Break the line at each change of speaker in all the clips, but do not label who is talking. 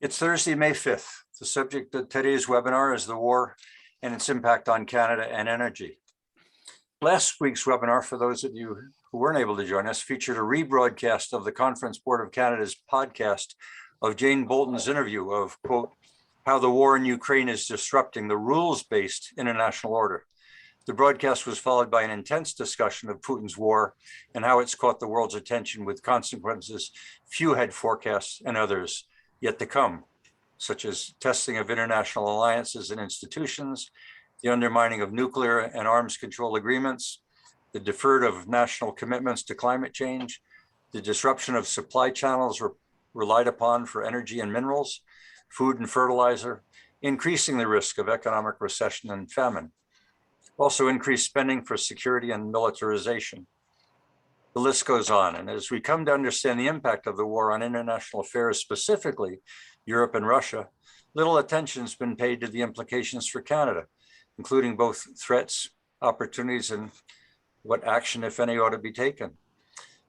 It's Thursday, May 5th. The subject of today's webinar is the war and its impact on Canada and energy. Last week's webinar, for those of you who weren't able to join us, featured a rebroadcast of the Conference Board of Canada's podcast of Jane Bolton's interview of, quote, how the war in Ukraine is disrupting the rules-based international order. The broadcast was followed by an intense discussion of Putin's war and how it's caught the world's attention with consequences few had forecast and others yet to come, such as testing of international alliances and institutions, the undermining of nuclear and arms control agreements, the deferred of national commitments to climate change, the disruption of supply channels relied upon for energy and minerals, food and fertilizer, increasing the risk of economic recession and famine. Also increased spending for security and militarization. The list goes on, and as we come to understand the impact of the war on international affairs, specifically Europe and Russia, little attention has been paid to the implications for Canada, including both threats, opportunities, and what action, if any, ought to be taken.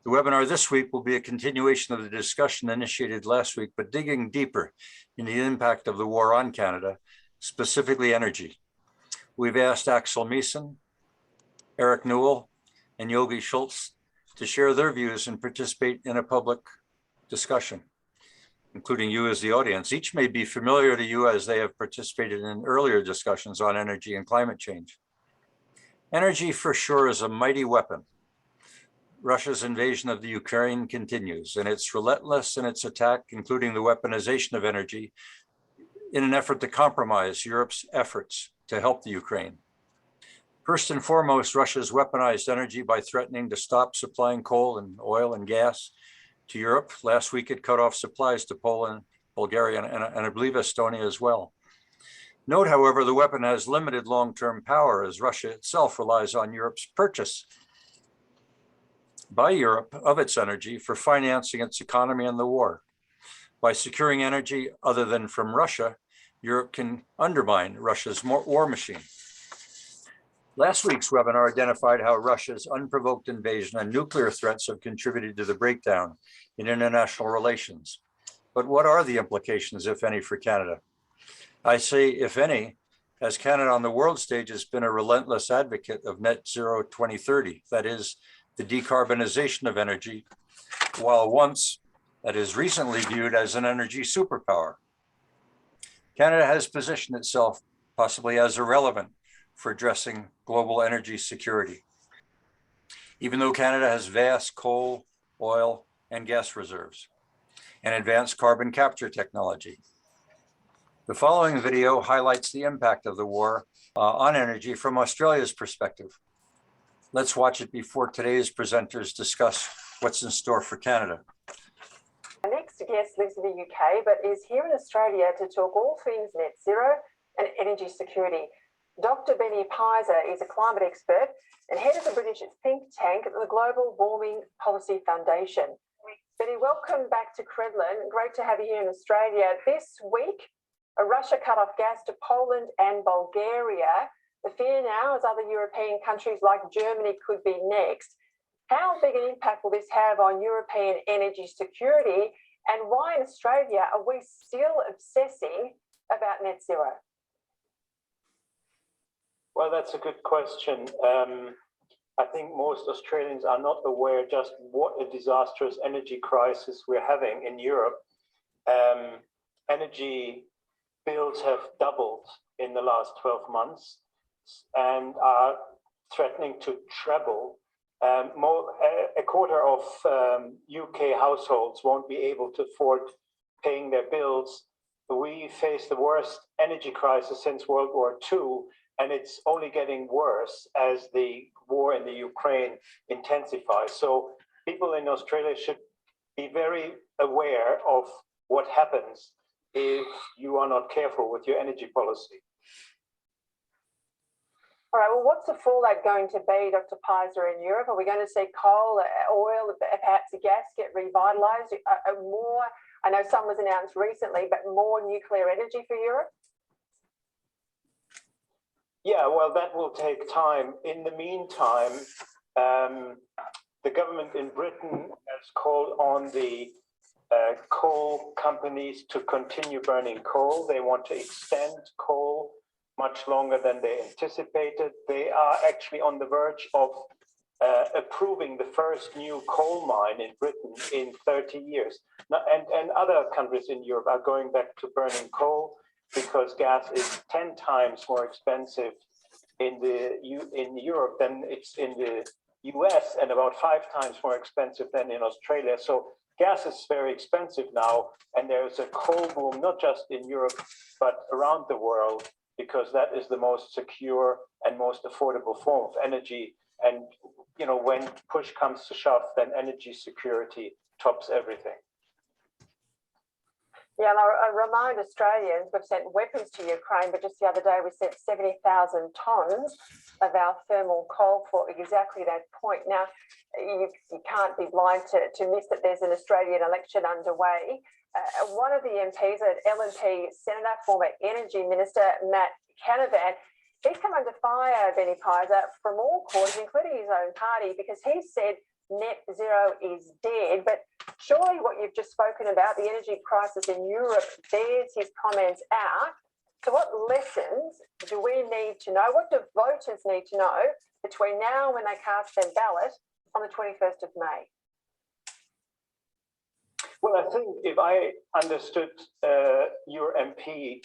The webinar this week will be a continuation of the discussion initiated last week, but digging deeper in the impact of the war on Canada, specifically energy. We've asked Axel Meisen, Eric Newell, and Yogi Schulz to share their views and participate in a public discussion, including you as the audience. Each may be familiar to you as they have participated in earlier discussions on energy and climate change. Energy for sure is a mighty weapon. Russia's invasion of the Ukraine continues, and it's relentless in its attack, including the weaponization of energy, in an effort to compromise Europe's efforts to help the Ukraine. First and foremost, Russia's weaponized energy by threatening to stop supplying coal and oil and gas to Europe. Last week, it cut off supplies to Poland, Bulgaria, and I believe Estonia as well. Note, however, the weapon has limited long-term power as Russia itself relies on Europe's purchase by Europe of its energy for financing its economy and the war. By securing energy other than from Russia, Europe can undermine Russia's war machine. Last week's webinar identified how Russia's unprovoked invasion and nuclear threats have contributed to the breakdown in international relations. But what are the implications, if any, for Canada? I say, if any, as Canada on the world stage has been a relentless advocate of net zero 2030, that is, the decarbonization of energy, while once, that is recently viewed as an energy superpower. Canada has positioned itself possibly as irrelevant for addressing global energy security, even though Canada has vast coal, oil, and gas reserves, and advanced carbon capture technology. The following video highlights the impact of the war on energy from Australia's perspective. Let's watch it before today's presenters discuss what's in store for Canada.
Our next guest lives in the UK, but is here in Australia to talk all things net zero and energy security. Dr. Benny Pizer is a climate expert and head of the British think tank, the Global Warming Policy Foundation. Benny, welcome back to Credlin. Great to have you here in Australia. This week, Russia cut off gas to Poland and Bulgaria. The fear now is other European countries like Germany could be next. How big an impact will this have on European energy security? And why in Australia are we still obsessing about net zero?
Well, that's a good question. I think most Australians are not aware just what a disastrous energy crisis we're having in Europe. Energy bills have doubled in the last 12 months and are threatening to treble. A quarter of UK households won't be able to afford paying their bills. We face the worst energy crisis since World War II, and it's only getting worse as the war in the Ukraine intensifies. So people in Australia should be very aware of what happens if you are not careful with your energy policy.
All right, well, what's the fallout going to be, Dr. Pizer, in Europe? Are we going to see coal, oil, perhaps gas get revitalised? More, I know some was announced recently, but more nuclear energy for Europe?
Yeah, well, that will take time. In the meantime, the government in Britain has called on the coal companies to continue burning coal. They want to extend coal much longer than they anticipated. They are actually on the verge of approving the first new coal mine in Britain in 30 years. Now, and other countries in Europe are going back to burning coal because gas is 10 times more expensive in Europe than it's in the US, and about 5 times more expensive than in Australia. So gas is very expensive now, and there's a coal boom, not just in Europe, but around the world, because that is the most secure and most affordable form of energy. And, you know, when push comes to shove, then energy security tops everything.
Yeah, and I remind Australians, we've sent weapons to Ukraine, but just the other day we sent 70,000 tonnes of our thermal coal for exactly that point. Now, you can't be blind to miss that there's an Australian election underway. One of the MPs, an LNP Senator, former Energy Minister, Matt Canavan, he's come under fire, Benny Pfizer, from all quarters, including his own party, because he said net zero is dead. But surely what you've just spoken about, the energy crisis in Europe, bears his comments out. So what lessons do we need to know? What do voters need to know between now and when they cast their ballot on the 21st of May?
Well, I think if I understood your MP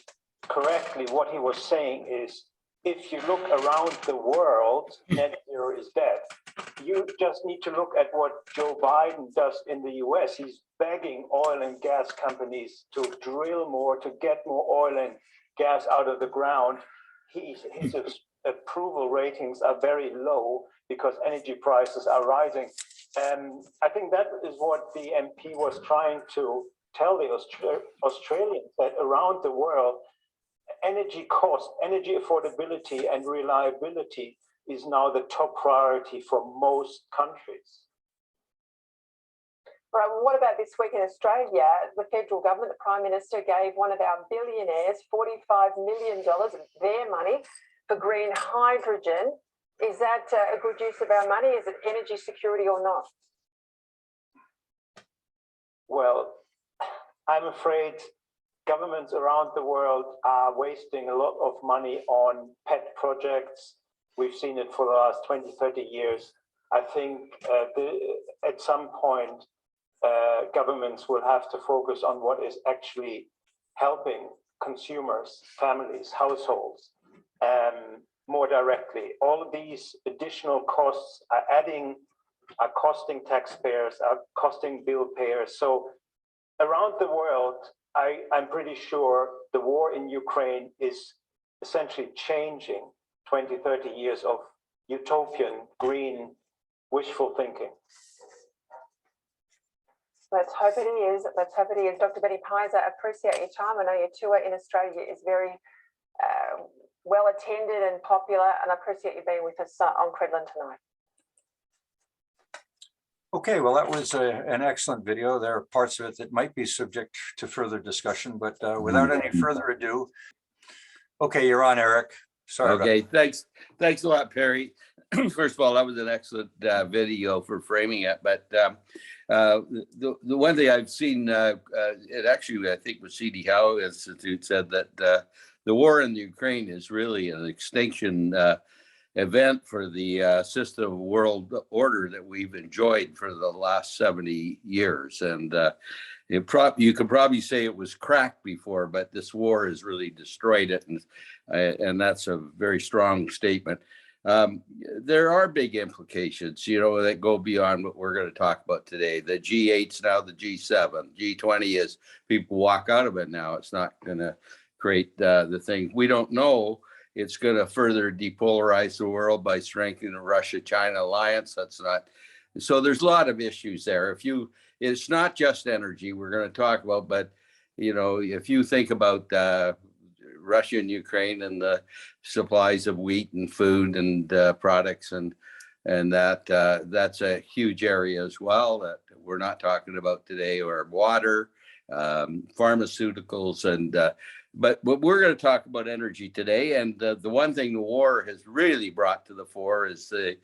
correctly, what he was saying is, if you look around the world, net zero is dead. You just need to look at what Joe Biden does in the US. He's begging oil and gas companies to drill more, to get more oil and gas out of the ground. His approval ratings are very low because energy prices are rising. I think that is what the MP was trying to tell the Australians, that around the world, energy cost, energy affordability and reliability is now the top priority for most countries.
Right, well, what about this week in Australia? The federal government, the Prime Minister, gave one of our billionaires $45 million of their money for green hydrogen. Is that a good use of our money? Is it energy security or not?
Well, I'm afraid governments around the world are wasting a lot of money on pet projects. We've seen it for the last 20, 30 years. I think at some point, governments will have to focus on what is actually helping consumers, families, households more directly. All of these additional costs are costing taxpayers, are costing bill payers. So around the world, I'm pretty sure the war in Ukraine is essentially changing 20, 30 years of utopian, green, wishful thinking.
Let's hope it is. Let's hope it is. Dr. Benny Pfizer, appreciate your time. I know your tour in Australia is very well attended and popular, and I appreciate you being with us on Credlin tonight.
Okay, well, that was an excellent video. There are parts of it that might be subject to further discussion, but without any further ado, okay, you're on, Eric. Sorry.
Okay, thanks a lot, Perry. First of all, that was an excellent video for framing it. But the one thing I've seen, it actually, I think, was C.D. Howe Institute said that the war in Ukraine is really an extinction event for the system of world order that we've enjoyed for the last 70 years. And you could probably say it was cracked before, but this war has really destroyed it. And that's a very strong statement. There are big implications, that go beyond what we're going to talk about today. The G8's now the G7. G20 is people walk out of it now. It's not going to create the thing. We don't know. It's going to further depolarize the world by strengthening the Russia-China alliance. That's not. So there's a lot of issues there. It's not just energy we're going to talk about, but if you think about Russia and Ukraine and the supplies of wheat and food and products and that's a huge area as well that we're not talking about today, or water, pharmaceuticals, and but we're going to talk about energy today. And the one thing the war has really brought to the fore is the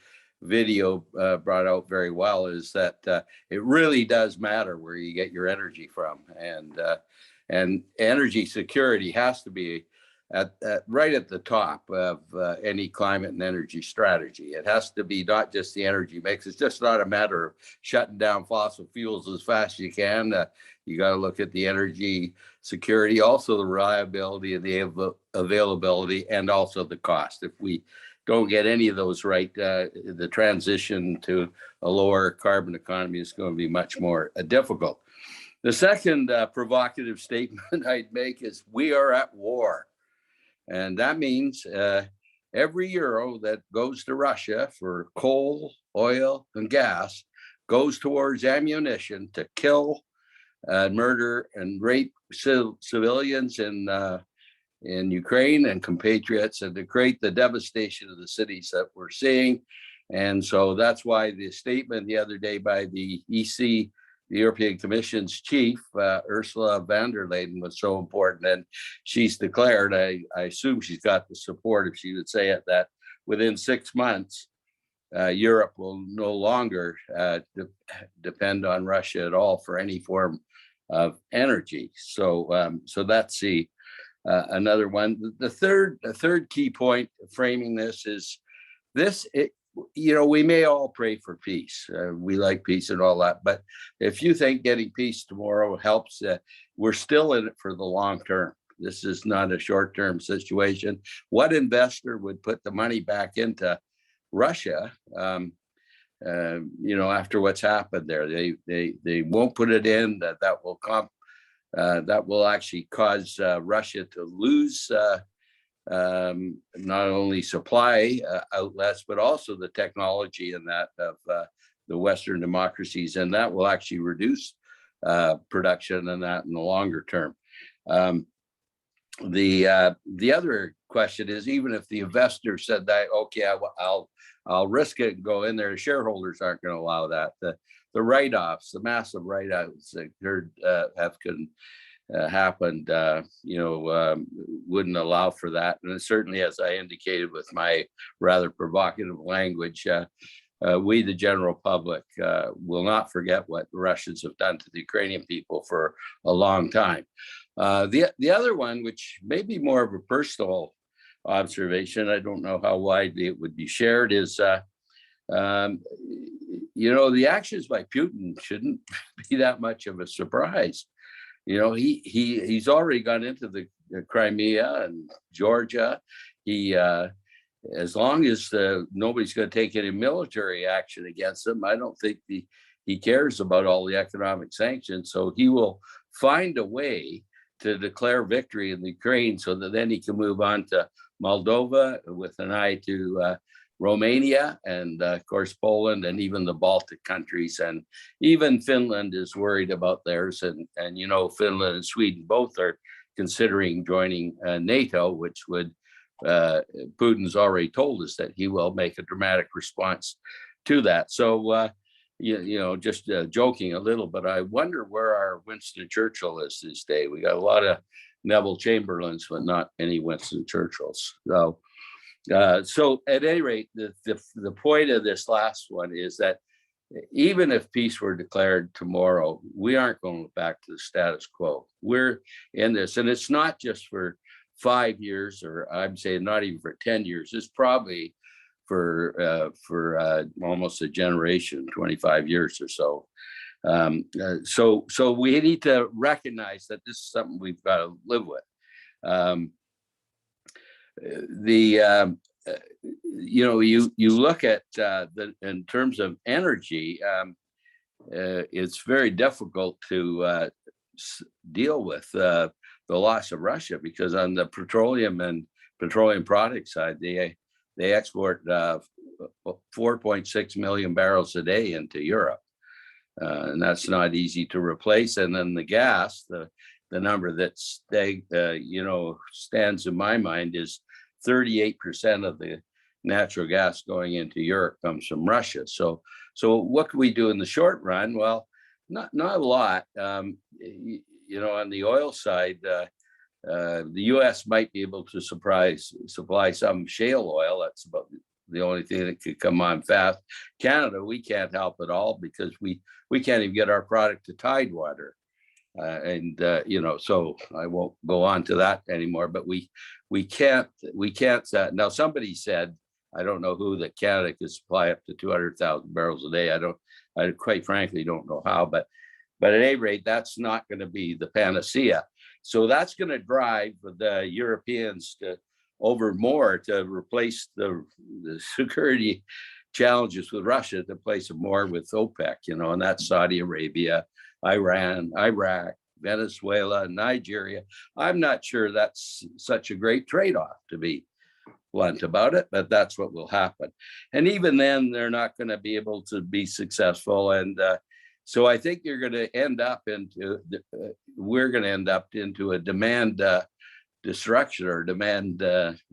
video brought out very well, is that it really does matter where you get your energy from, and energy security has to be right at the top of any climate and energy strategy. It has to be not just the energy mix. It's just not a matter of shutting down fossil fuels as fast as you can. You got to look at the energy security, also the reliability and the availability, and also the cost. If we don't get any of those right, the transition to a lower carbon economy is going to be much more difficult. The second provocative statement I'd make is we are at war. And that means every euro that goes to Russia for coal, oil, and gas goes towards ammunition to kill, murder, and rape civilians in Ukraine and compatriots, and to create the devastation of the cities that we're seeing. And so that's why the statement the other day by the EC, the European Commission's chief, Ursula von der Leyen, was so important. And she's declared, I assume she's got the support if she would say it, that within 6 months, Europe will no longer depend on Russia at all for any form of energy. So that's another one. The third key point framing this is we may all pray for peace. We like peace and all that, but if you think getting peace tomorrow helps, we're still in it for the long term. This is not a short-term situation. What investor would put the money back into Russia, after what's happened there? They won't put it in. That will actually cause Russia to lose not only supply outlets, but also the technology and that of the Western democracies, and that will actually reduce production and that in the longer term. The other question is, even if the investor said that, okay, I'll risk it and go in there, the shareholders aren't going to allow that. The write-offs, the massive write-offs that have happened, wouldn't allow for that. And certainly, as I indicated with my rather provocative language, we, the general public, will not forget what the Russians have done to the Ukrainian people for a long time. The other one, which may be more of a personal observation, I don't know how widely it would be shared, is the actions by Putin shouldn't be that much of a surprise. He's already gone into the Crimea and Georgia. As long as nobody's going to take any military action against him, I don't think he cares about all the economic sanctions. So he will find a way to declare victory in the Ukraine, so that then he can move on to Moldova with an eye to Romania, and of course Poland, and even the Baltic countries, and even Finland is worried about theirs. And Finland and Sweden both are considering joining NATO, which would Putin's already told us that he will make a dramatic response to that. So just joking a little, but I wonder where our Winston Churchill is this day. We got a lot of Neville Chamberlains, but not any Winston Churchills. So at any rate, the point of this last one is that even if peace were declared tomorrow, we aren't going back to the status quo. We're in this, and it's not just for 5 years, or I'm saying not even for 10 years. It's probably for almost a generation, 25 years or so. So we need to recognize that this is something we've got to live with. You look at in terms of energy, it's very difficult to deal with the loss of Russia, because on the petroleum and petroleum product side, they export 4.6 million barrels a day into Europe, and that's not easy to replace. And then the gas, the number that stands in my mind is 38% of the natural gas going into Europe comes from Russia. So what can we do in the short run? Well, not a lot. On the oil side, the U.S. might be able to supply some shale oil. That's about the only thing that could come on fast. Canada, we can't help at all because we can't even get our product to Tidewater. So I won't go on to that anymore, but we can't now somebody said, I don't know who, that Canada could supply up to 200,000 barrels a day. I quite frankly don't know how, but at any rate, that's not going to be the panacea. So that's going to drive the Europeans to replace the security challenges with Russia, to place them more with OPEC, and that's Saudi Arabia, Iran, Iraq, Venezuela, Nigeria. I'm not sure that's such a great trade-off, to be blunt about it, but that's what will happen. And even then, they're not going to be able to be successful. And so I think we're going to end up into a demand destruction or demand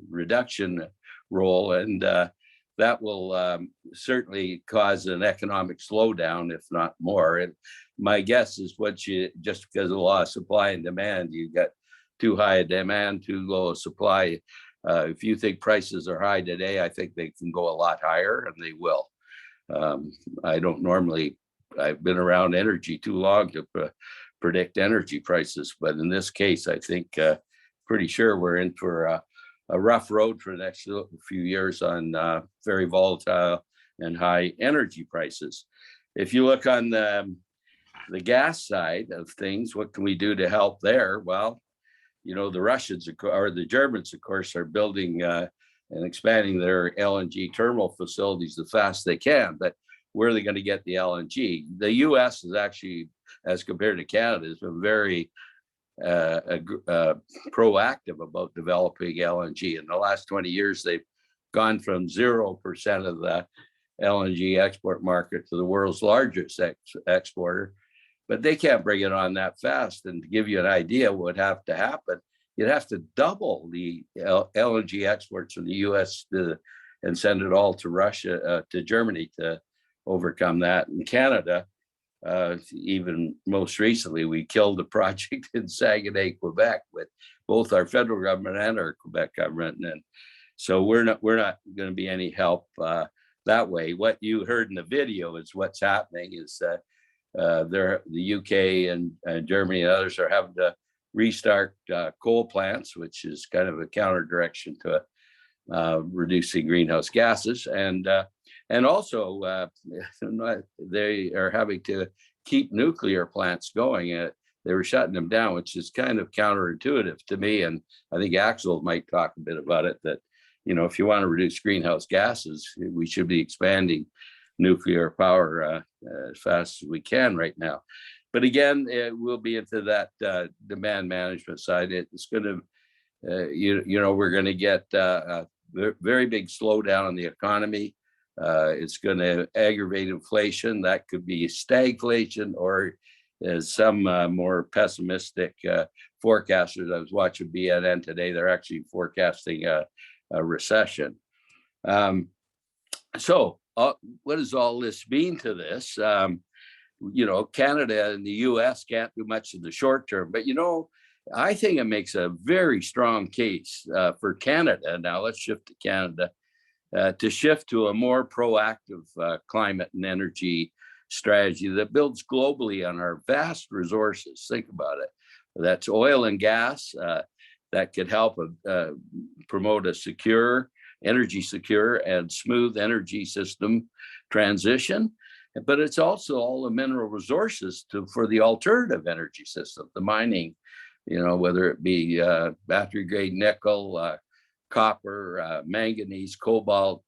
reduction role. And that will certainly cause an economic slowdown, if not more. And my guess is just because of the law of supply and demand, you get too high a demand, too low a supply. If you think prices are high today, I think they can go a lot higher, and they will. I've been around energy too long to predict energy prices, but in this case, I think pretty sure we're in for a rough road for the next few years on very volatile and high energy prices. If you look on the gas side of things, what can we do to help there? Well, the Russians or the Germans, of course, are building and expanding their LNG terminal facilities as fast as they can. But where are they going to get the LNG? The U.S. is actually, as compared to Canada, has been very proactive about developing LNG. In the last 20 years, they've gone from 0% of the LNG export market to the world's largest exporter. But they can't bring it on that fast. And to give you an idea what would have to happen, you'd have to double the LNG exports from the U.S. and send it all to Russia, to Germany, to overcome that. In Canada, even most recently, we killed a project in Saguenay, Quebec, with both our federal government and our Quebec government. And so we're not going to be any help that way. What you heard in the video is what's happening is the UK and Germany and others are having to restart coal plants, which is kind of a counter direction to reducing greenhouse gases. And also they are having to keep nuclear plants going. They were shutting them down, which is kind of counterintuitive to me. And I think Axel might talk a bit about it, that, if you want to reduce greenhouse gases, we should be expanding nuclear power as fast as we can right now. But again, we'll be into that demand management side. It's going to, we're going to get a very big slowdown in the economy. It's going to aggravate inflation. That could be stagflation, or as some more pessimistic forecasters, I was watching BNN today, they're actually forecasting a recession. So what does all this mean to this? Canada and the US can't do much in the short term, but I think it makes a very strong case for Canada. Now let's shift to Canada, to shift to a more proactive climate and energy strategy that builds globally on our vast resources. Think about it. That's oil and gas that could help promote a secure and smooth energy system transition. But it's also all the mineral resources for the alternative energy system, the mining, whether it be battery grade nickel, copper, manganese, cobalt,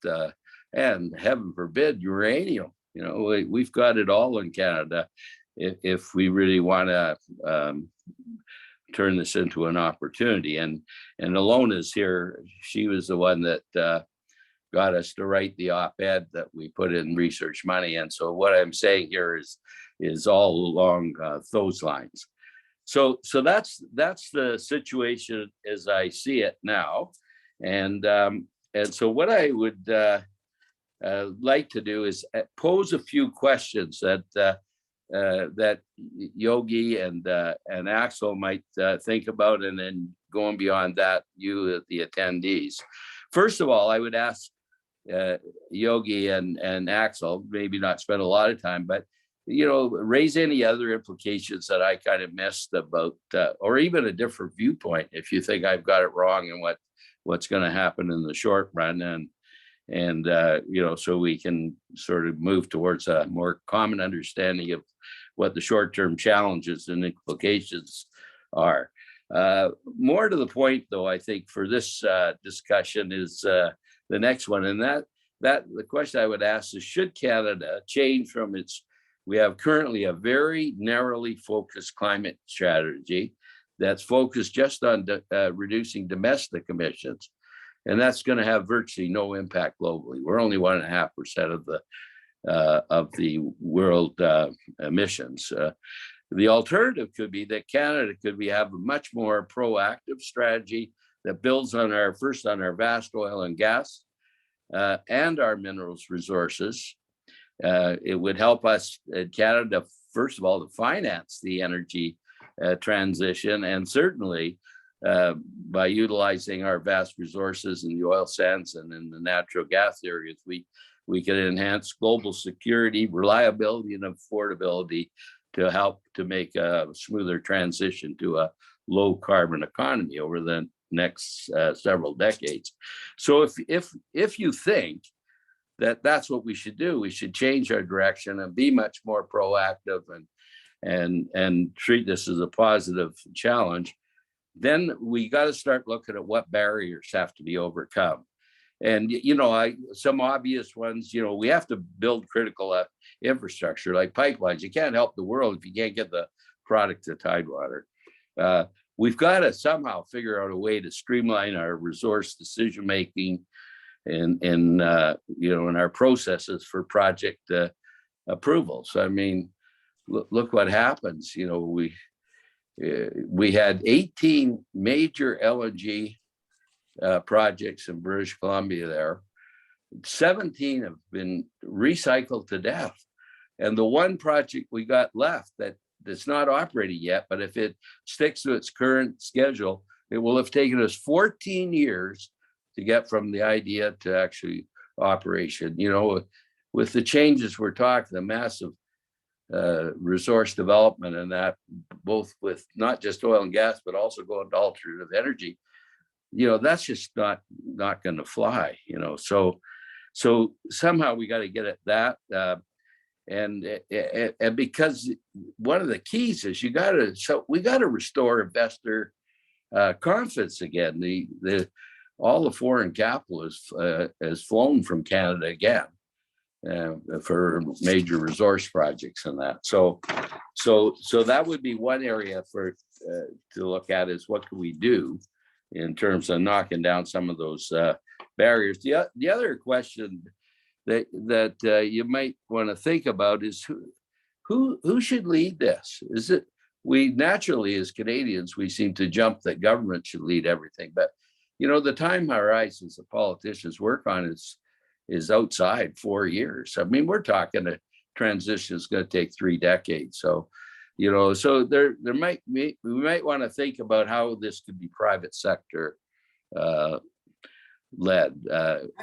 and heaven forbid, uranium. We've got it all in Canada if we really want to turn this into an opportunity. And Elona's here. She was the one that got us to write the op-ed that we put in research money. And so what I'm saying here is all along those lines. So that's the situation as I see it now. And so what I would like to do is pose a few questions that Yogi and Axel might think about, and then going beyond that, you, the attendees. First of all, I would ask Yogi and Axel, maybe not spend a lot of time, but raise any other implications that I kind of missed about, or even a different viewpoint if you think I've got it wrong and what's going to happen in the short run, and so we can sort of move towards a more common understanding of what the short-term challenges and implications are. More to the point, though, I think for this discussion is the next one, and that the question I would ask is, should Canada change from we have currently a very narrowly focused climate strategy that's focused just on reducing domestic emissions, and that's going to have virtually no impact globally. We're only 1.5% of the world emissions. The alternative could be that Canada could have a much more proactive strategy that builds on our vast oil and gas and our minerals resources. It would help us in Canada, first of all, to finance the energy transition, and certainly by utilizing our vast resources in the oil sands and in the natural gas areas, we can enhance global security, reliability, and affordability to help to make a smoother transition to a low carbon economy over the next several decades. So if you think that that's what we should do, we should change our direction and be much more proactive and treat this as a positive challenge, then we got to start looking at what barriers have to be overcome. And, some obvious ones, we have to build critical infrastructure like pipelines. You can't help the world if you can't get the product to Tidewater. We've got to somehow figure out a way to streamline our resource decision-making in our processes for project approvals. I mean, look what happens. We had 18 major LNG projects in British Columbia there. 17 have been recycled to death. And the one project we got left that's not operating yet, but if it sticks to its current schedule, it will have taken us 14 years to get from the idea to actually operation. With the changes we're talking, the massive resource development, and that both with not just oil and gas, but also going to alternative energy, that's just not going to fly. So somehow we got to get at that, and because one of the keys is we got to restore investor confidence again. All the foreign capital has flown from Canada again for major resource projects and that. So that would be one area to look at, is what can we do in terms of knocking down some of those barriers. The other question that you might want to think about is who should lead this? Is it, we naturally as Canadians, we seem to jump that government should lead everything, but the time horizons the politicians work on is outside 4 years. I mean, we're talking a transition is going to take 3 decades. So, so we might want to think about how this could be private sector led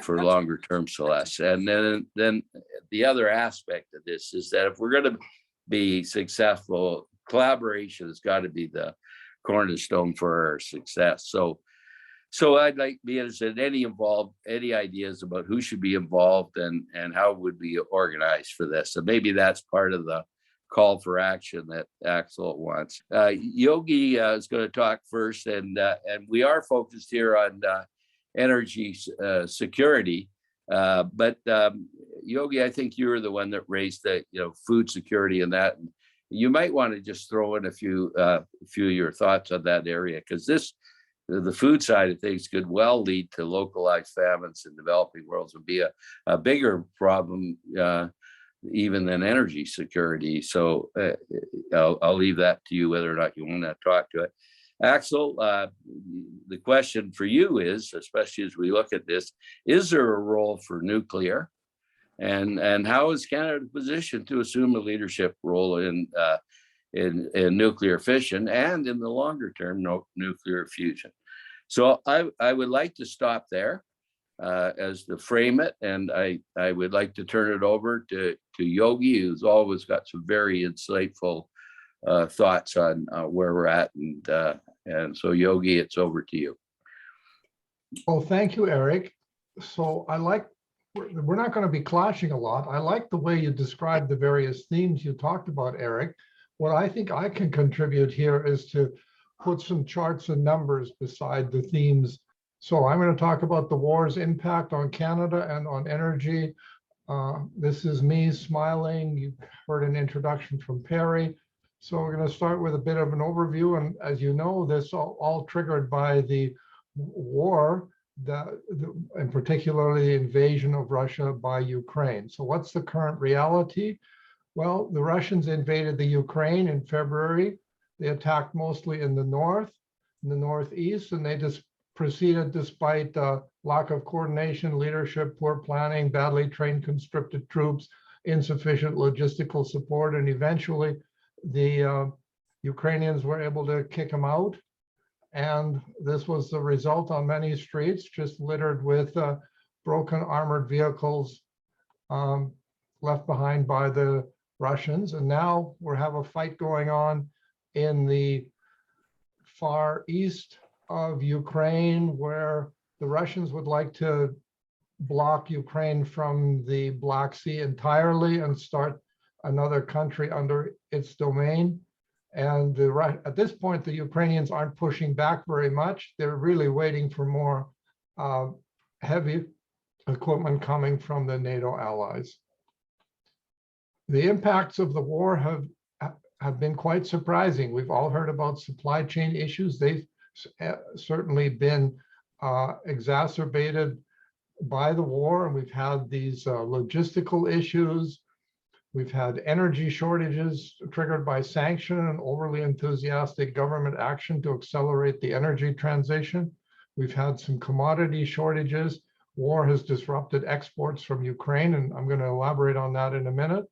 for longer term, Celeste. And then the other aspect of this is that if we're going to be successful, collaboration has got to be the cornerstone for our success. So I'd like to be interested in any ideas about who should be involved and how would we organize for this. So maybe that's part of the call for action that Axel wants. Yogi is going to talk first, and we are focused here on energy security. But Yogi, I think you were the one that raised the food security and that. And you might want to just throw in a few of your thoughts on that area, because the food side of things could well lead to localized famines in developing worlds and be a bigger problem even than energy security. So I'll leave that to you whether or not you want to talk to it. Axel, the question for you is, especially as we look at this, is there a role for nuclear? And how is Canada positioned to assume a leadership role in nuclear fission and in the longer term nuclear fusion? So I would like to stop there as to frame it. And I would like to turn it over to Yogi, who's always got some very insightful thoughts on where we're at. And so Yogi, it's over to you.
Well, thank you, Eric. So we're not going to be clashing a lot. I like the way you described the various themes you talked about, Eric. What I think I can contribute here is to put some charts and numbers beside the themes. So I'm going to talk about the war's impact on Canada and on energy. This is me smiling. You heard an introduction from Perry. So we're going to start with a bit of an overview. And as you know, this all triggered by the war, and particularly the invasion of Russia by Ukraine. So what's the current reality? Well, the Russians invaded the Ukraine in February. They attacked mostly in the north, in the northeast, and they just proceeded despite lack of coordination, leadership, poor planning, badly trained conscripted troops, insufficient logistical support, and eventually the Ukrainians were able to kick them out. And this was the result on many streets, just littered with broken armored vehicles left behind by the Russians. And now we have a fight going on in the far east of Ukraine, where the Russians would like to block Ukraine from the Black Sea entirely and start another country under its domain. And at this point, the Ukrainians aren't pushing back very much. They're really waiting for more heavy equipment coming from the NATO allies. The impacts of the war have been quite surprising. We've all heard about supply chain issues. They've certainly been exacerbated by the war, and we've had these logistical issues. We've had energy shortages triggered by sanction and overly enthusiastic government action to accelerate the energy transition. We've had some commodity shortages. War has disrupted exports from Ukraine, and I'm going to elaborate on that in a minute,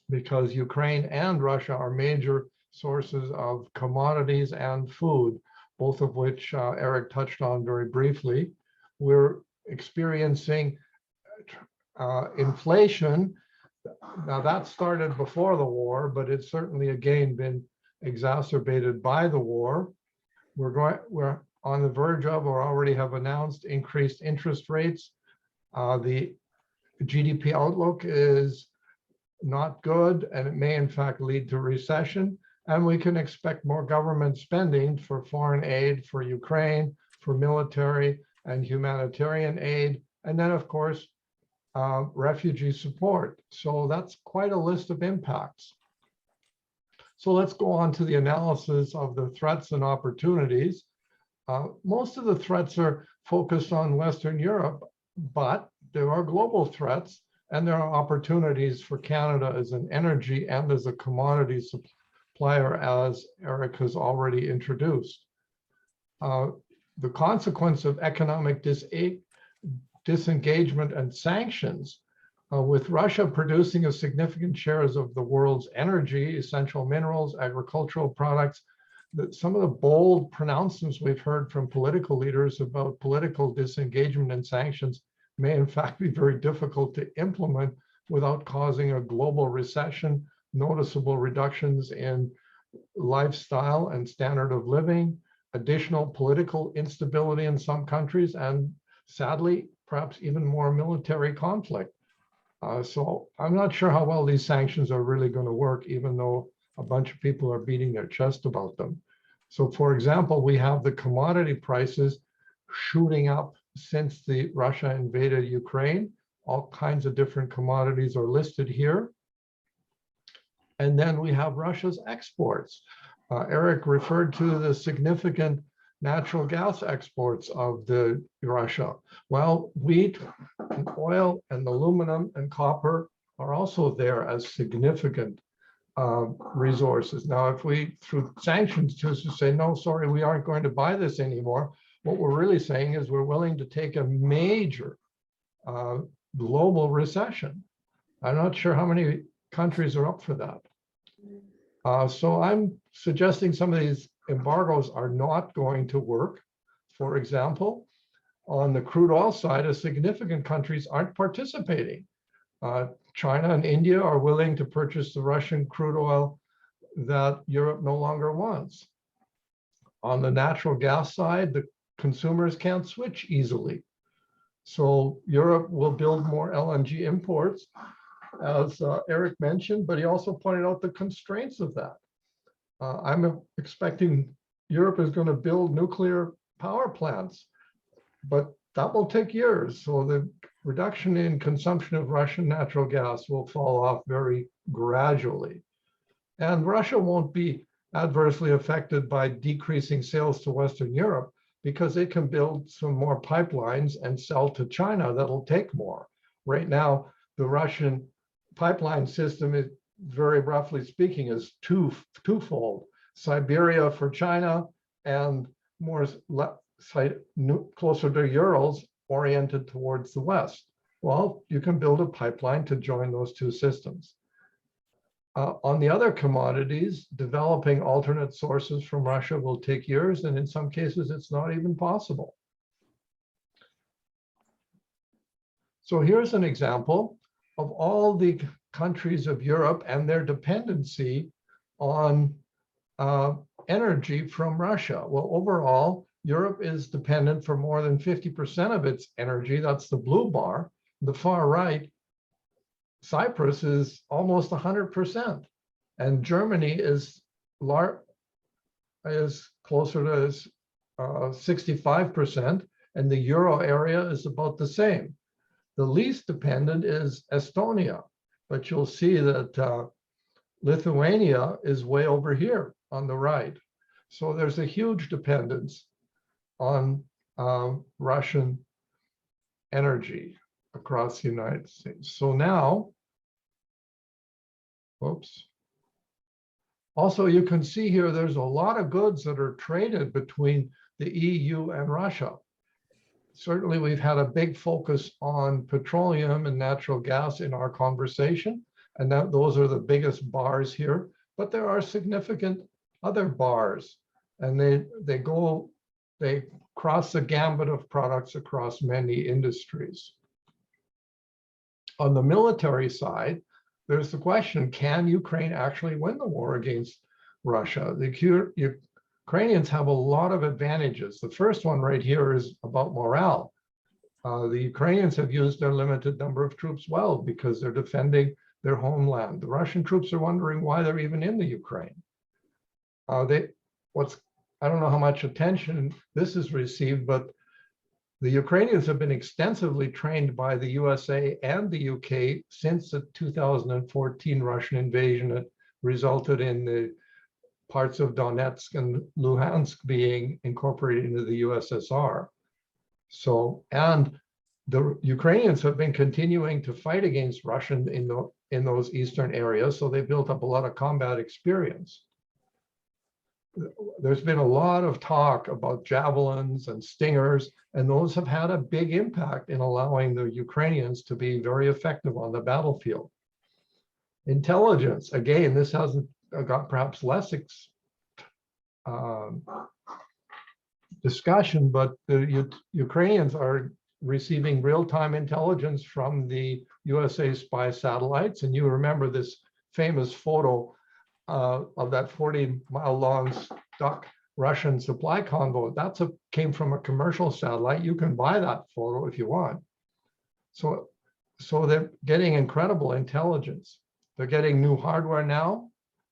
because Ukraine and Russia are major sources of commodities and food, both of which Eric touched on very briefly. We're experiencing inflation. Now that started before the war, but it's certainly again been exacerbated by the war. We're on the verge of, or already have announced, increased interest rates. The GDP outlook is not good, and it may in fact lead to recession. And we can expect more government spending for foreign aid for Ukraine, for military and humanitarian aid, and then of course, refugee support. So that's quite a list of impacts. So let's go on to the analysis of the threats and opportunities. Most of the threats are focused on Western Europe, but there are global threats, and there are opportunities for Canada as an energy and as a commodity supplier, as Eric has already introduced. The consequence of economic disengagement and sanctions, with Russia producing a significant shares of the world's energy, essential minerals, agricultural products, that some of the bold pronouncements we've heard from political leaders about political disengagement and sanctions may in fact be very difficult to implement without causing a global recession, noticeable reductions in lifestyle and standard of living, additional political instability in some countries, and sadly, perhaps even more military conflict. So I'm not sure how well these sanctions are really going to work, even though a bunch of people are beating their chest about them. So for example, we have the commodity prices shooting up since Russia invaded Ukraine. All kinds of different commodities are listed here. And then we have Russia's exports. Eric referred to the significant natural gas exports of Russia. Well, wheat and oil and aluminum and copper are also there as significant resources. Now, if we, through sanctions, choose to say, no, sorry, we aren't going to buy this anymore, what we're really saying is we're willing to take a major global recession. I'm not sure how many countries are up for that. So I'm suggesting some of these embargoes are not going to work. For example, on the crude oil side, a significant countries aren't participating. China and India are willing to purchase the Russian crude oil that Europe no longer wants. On the natural gas side, the consumers can't switch easily. So Europe will build more LNG imports, as Eric mentioned, but he also pointed out the constraints of that. I'm expecting Europe is going to build nuclear power plants, but that will take years. So the reduction in consumption of Russian natural gas will fall off very gradually. And Russia won't be adversely affected by decreasing sales to Western Europe because they can build some more pipelines and sell to China that'll take more. Right now, the Russian pipeline system is, very roughly speaking, is twofold. Siberia for China and more closer to Urals oriented towards the West. Well, you can build a pipeline to join those two systems. On the other commodities, developing alternate sources from Russia will take years, and in some cases, it's not even possible. So here's an example of all the countries of Europe and their dependency on energy from Russia. Well, overall, Europe is dependent for more than 50% of its energy. That's the blue bar. The far right, Cyprus is almost 100%, and Germany is closer to 65%, and the euro area is about the same. The least dependent is Estonia, but you'll see that Lithuania is way over here on the right. So there's a huge dependence on Russian energy across the United States. So now, oops. Also, you can see here, there's a lot of goods that are traded between the EU and Russia. Certainly, we've had a big focus on petroleum and natural gas in our conversation, and those are the biggest bars here, but there are significant other bars, and they cross the gambit of products across many industries. On the military side, there's the question, can Ukraine actually win the war against Russia? The Ukrainians have a lot of advantages. The first one right here is about morale. The Ukrainians have used their limited number of troops well because they're defending their homeland. The Russian troops are wondering why they're even in the Ukraine. I don't know how much attention this has received, but the Ukrainians have been extensively trained by the USA and the UK since the 2014 Russian invasion that resulted in the parts of Donetsk and Luhansk being incorporated into the USSR. So, and the Ukrainians have been continuing to fight against Russia in those eastern areas, so they built up a lot of combat experience. There's been a lot of talk about javelins and stingers, and those have had a big impact in allowing the Ukrainians to be very effective on the battlefield. Intelligence, again, this hasn't got perhaps less discussion, but the Ukrainians are receiving real-time intelligence from the USA spy satellites. And you remember this famous photo of that 40-mile-long stuck Russian supply convoy. That came from a commercial satellite. You can buy that photo if you want. So they're getting incredible intelligence. They're getting new hardware now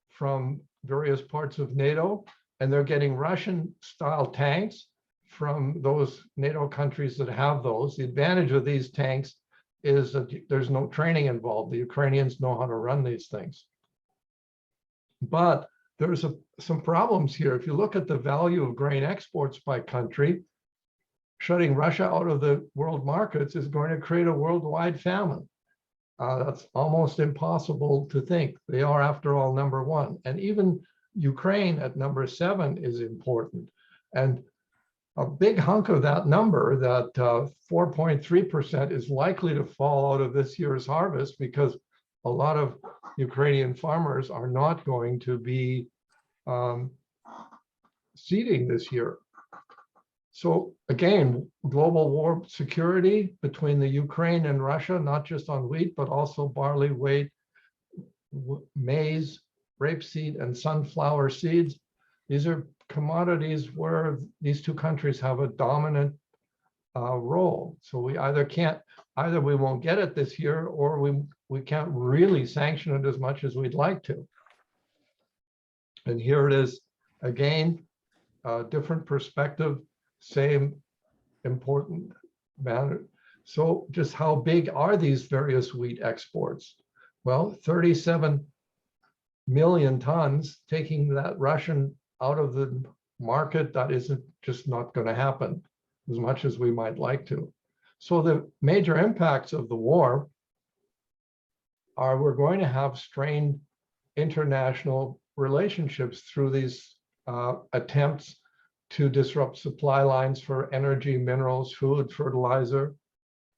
from various parts of NATO, and they're getting Russian-style tanks from those NATO countries that have those. The advantage of these tanks is that there's no training involved. The Ukrainians know how to run these things. But there's some problems here. If you look at the value of grain exports by country, shutting Russia out of the world markets is going to create a worldwide famine. That's almost impossible to think. They are, after all, number one. And even Ukraine at number 7 is important. And a big hunk of that number, that 4.3%, is likely to fall out of this year's harvest because a lot of Ukrainian farmers are not going to be seeding this year. So again, global war security between the Ukraine and Russia, not just on wheat, but also barley, wheat, maize, rapeseed, and sunflower seeds. These are commodities where these two countries have a dominant role. So we either we won't get it this year, or we can't really sanction it as much as we'd like to. And here it is again, different perspective, same important matter. So just how big are these various wheat exports? Well, 37 million tons, taking that Russian out of the market, that isn't just not going to happen as much as we might like to. So the major impacts of the war are we're going to have strained international relationships through these attempts to disrupt supply lines for energy, minerals, food, fertilizer.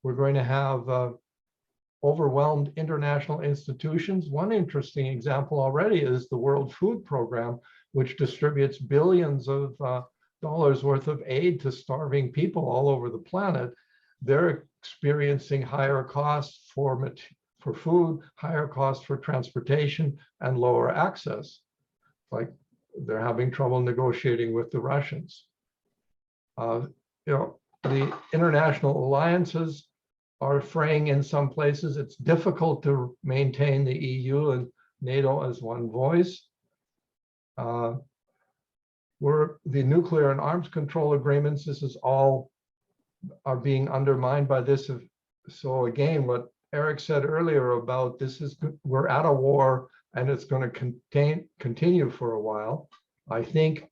We're going to have overwhelmed international institutions. One interesting example already is the World Food Program, which distributes billions of dollars worth of aid to starving people all over the planet. They're experiencing higher costs for food, higher costs for transportation, and lower access. Like they're having trouble negotiating with the Russians. The international alliances are fraying in some places. It's difficult to maintain the EU and NATO as one voice. The nuclear and arms control agreements, this is all are being undermined by this. So again, what Eric said earlier about this is, we're at a war and it's going to continue for a while. I think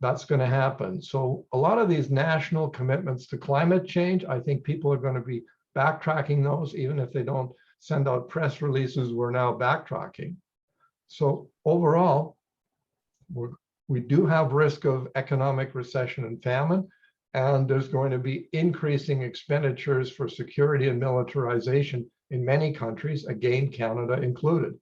that's going to happen. So a lot of these national commitments to climate change, I think people are going to be backtracking those, even if they don't send out press releases, we're now backtracking. So overall, we do have risk of economic recession and famine, and there's going to be increasing expenditures for security and militarization in many countries, again, Canada included.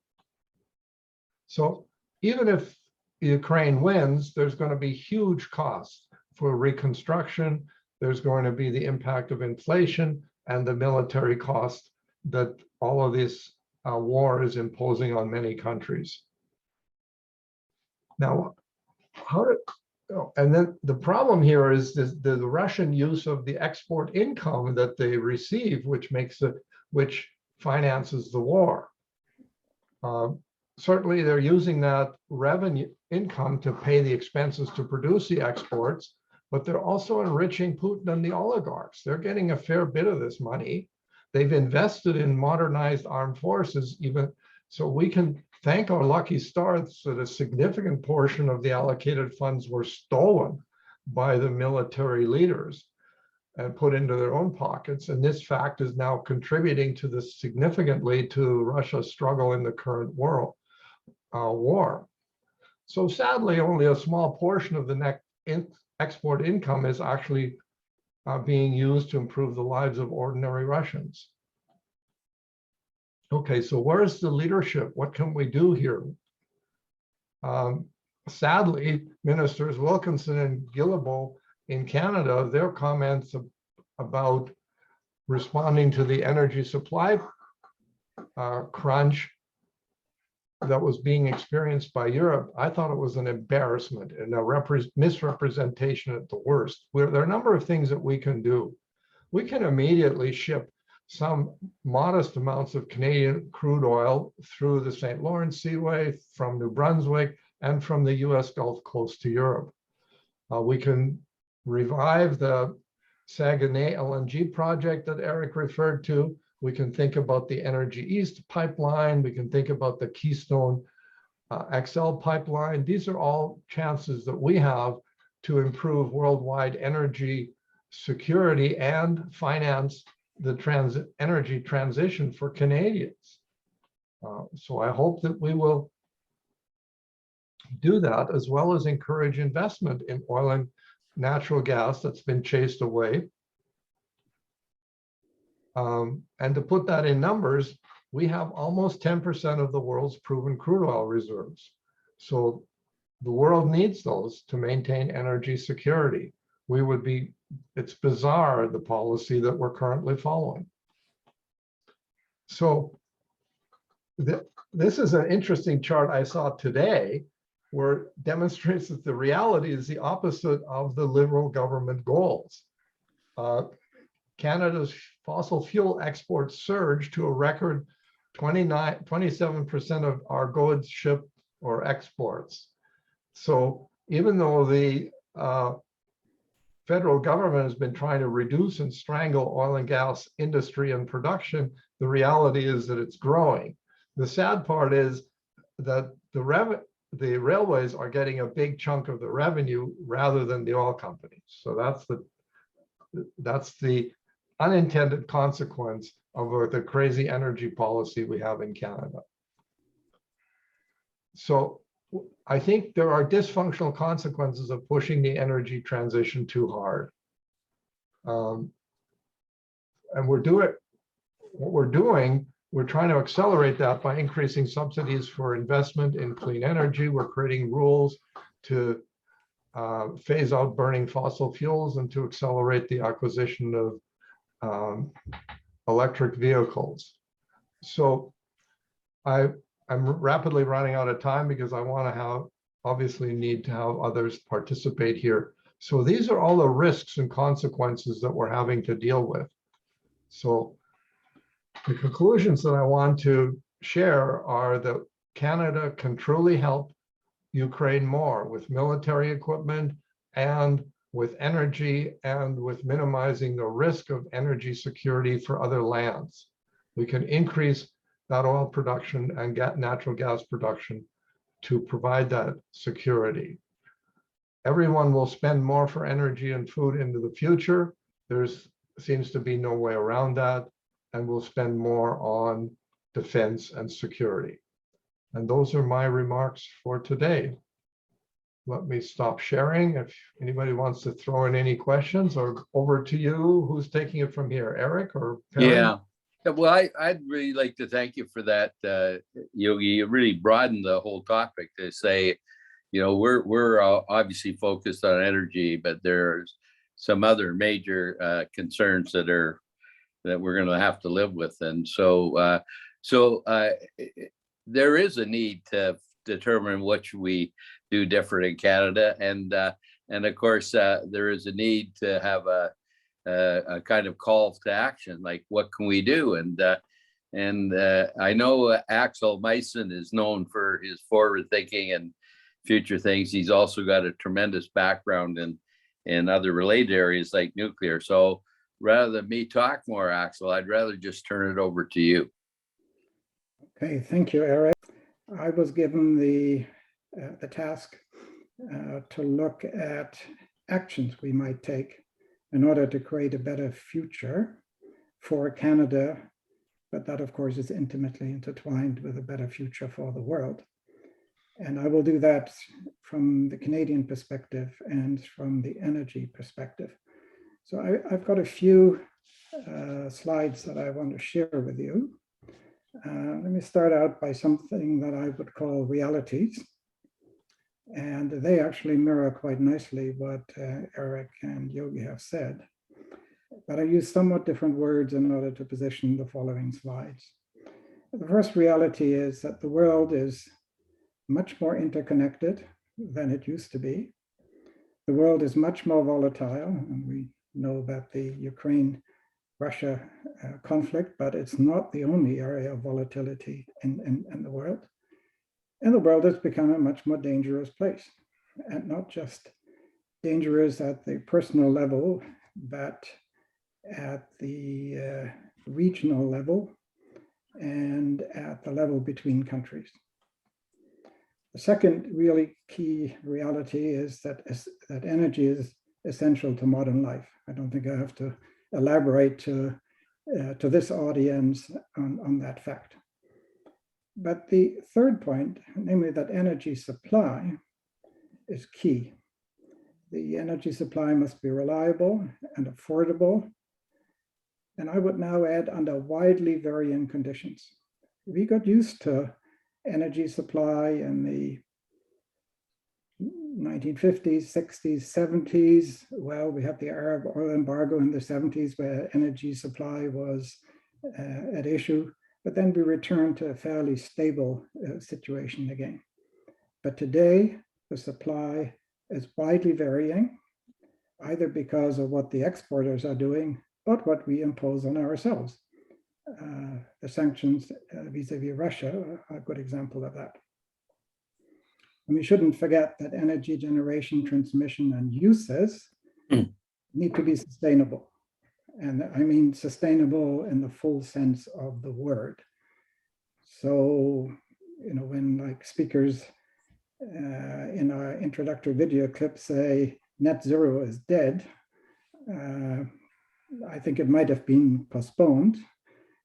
So even if Ukraine wins, there's going to be huge costs for reconstruction. There's going to be the impact of inflation and the military cost that all of this war is imposing on many countries. Now, and then the problem here is the Russian use of the export income that they receive, which finances the war. Certainly, they're using that revenue income to pay the expenses to produce the exports, but they're also enriching Putin and the oligarchs. They're getting a fair bit of this money. They've invested in modernized armed forces, even so we can thank our lucky stars that a significant portion of the allocated funds were stolen by the military leaders and put into their own pockets. And this fact is now contributing to this significantly to Russia's struggle in the current war. So sadly, only a small portion of the net export income is actually being used to improve the lives of ordinary Russians. Okay, so where's the leadership? What can we do here? Sadly, Ministers Wilkinson and Guilbeault in Canada, their comments about responding to the energy supply crunch that was being experienced by Europe, I thought it was an embarrassment and a misrepresentation at the worst. There are a number of things that we can do. We can immediately ship some modest amounts of Canadian crude oil through the St. Lawrence Seaway, from New Brunswick, and from the US Gulf Coast to Europe. We can revive the Saguenay LNG project that Eric referred to. We can think about the Energy East pipeline. We can think about the Keystone XL pipeline. These are all chances that we have to improve worldwide energy security and finance the energy transition for Canadians. So I hope that we will do that, as well as encourage investment in oil and natural gas that's been chased away. And to put that in numbers, we have almost 10% of the world's proven crude oil reserves. So the world needs those to maintain energy security. it's bizarre, the policy that we're currently following. So this is an interesting chart I saw today, where it demonstrates that the reality is the opposite of the Liberal government goals. Canada's fossil fuel exports surged to a record 27% of our goods shipped or exports. So even though the federal government has been trying to reduce and strangle oil and gas industry and production, the reality is that it's growing. The sad part is that the railways are getting a big chunk of the revenue rather than the oil companies. So that's the unintended consequence of the crazy energy policy we have in Canada. So I think there are dysfunctional consequences of pushing the energy transition too hard. And what we're doing, we're trying to accelerate that by increasing subsidies for investment in clean energy. We're creating rules to phase out burning fossil fuels and to accelerate the acquisition of electric vehicles. So I'm rapidly running out of time because I want to obviously need to have others participate here. So these are all the risks and consequences that we're having to deal with. So the conclusions that I want to share are that Canada can truly help Ukraine more with military equipment and with energy and with minimizing the risk of energy security for other lands. We can increase that oil production and get natural gas production to provide that security. Everyone will spend more for energy and food into the future. There seems to be no way around that, and we'll spend more on defense and security. And those are my remarks for today. Let me stop sharing. If anybody wants to throw in any questions, or over to you. Who's taking it from here, Eric or Perry?
Yeah. Well, I'd really like to thank you for that, Yogi. You really broadened the whole topic to say, you know, we're obviously focused on energy, but there's some other major concerns that we're going to have to live with, and so there is a need to determine what we do different in Canada, and of course there is a need to have a kind of call to action, like what can we do? And I know Axel Meisen is known for his forward thinking and future things. He's also got a tremendous background in other related areas like nuclear. So rather than me talk more, Axel, I'd rather just turn it over to you.
Okay, thank you, Eric. I was given the task to look at actions we might take in order to create a better future for Canada, but that of course is intimately intertwined with a better future for the world. And I will do that from the Canadian perspective and from the energy perspective. So I've got a few slides that I want to share with you. Let me start out by something that I would call realities. And they actually mirror quite nicely what Eric and Yogi have said. But I use somewhat different words in order to position the following slides. The first reality is that the world is much more interconnected than it used to be. The world is much more volatile, and we know about the Ukraine-Russia conflict, but it's not the only area of volatility in the world. And the world has become a much more dangerous place, and not just dangerous at the personal level, but at the regional level and at the level between countries. The second really key reality is that energy is essential to modern life. I don't think I have to elaborate to this audience on that fact. But the third point, namely that energy supply is key. The energy supply must be reliable and affordable. And I would now add under widely varying conditions. We got used to energy supply in the 1950s, 60s, 70s. Well, we had the Arab oil embargo in the 70s where energy supply was at issue, but then we returned to a fairly stable situation again. But today, the supply is widely varying, either because of what the exporters are doing, but what we impose on ourselves. The sanctions vis-a-vis Russia are a good example of that. And we shouldn't forget that energy generation, transmission, and uses need to be sustainable. And I mean sustainable in the full sense of the word. So, you know, when like speakers in our introductory video clip say net zero is dead, I think it might have been postponed.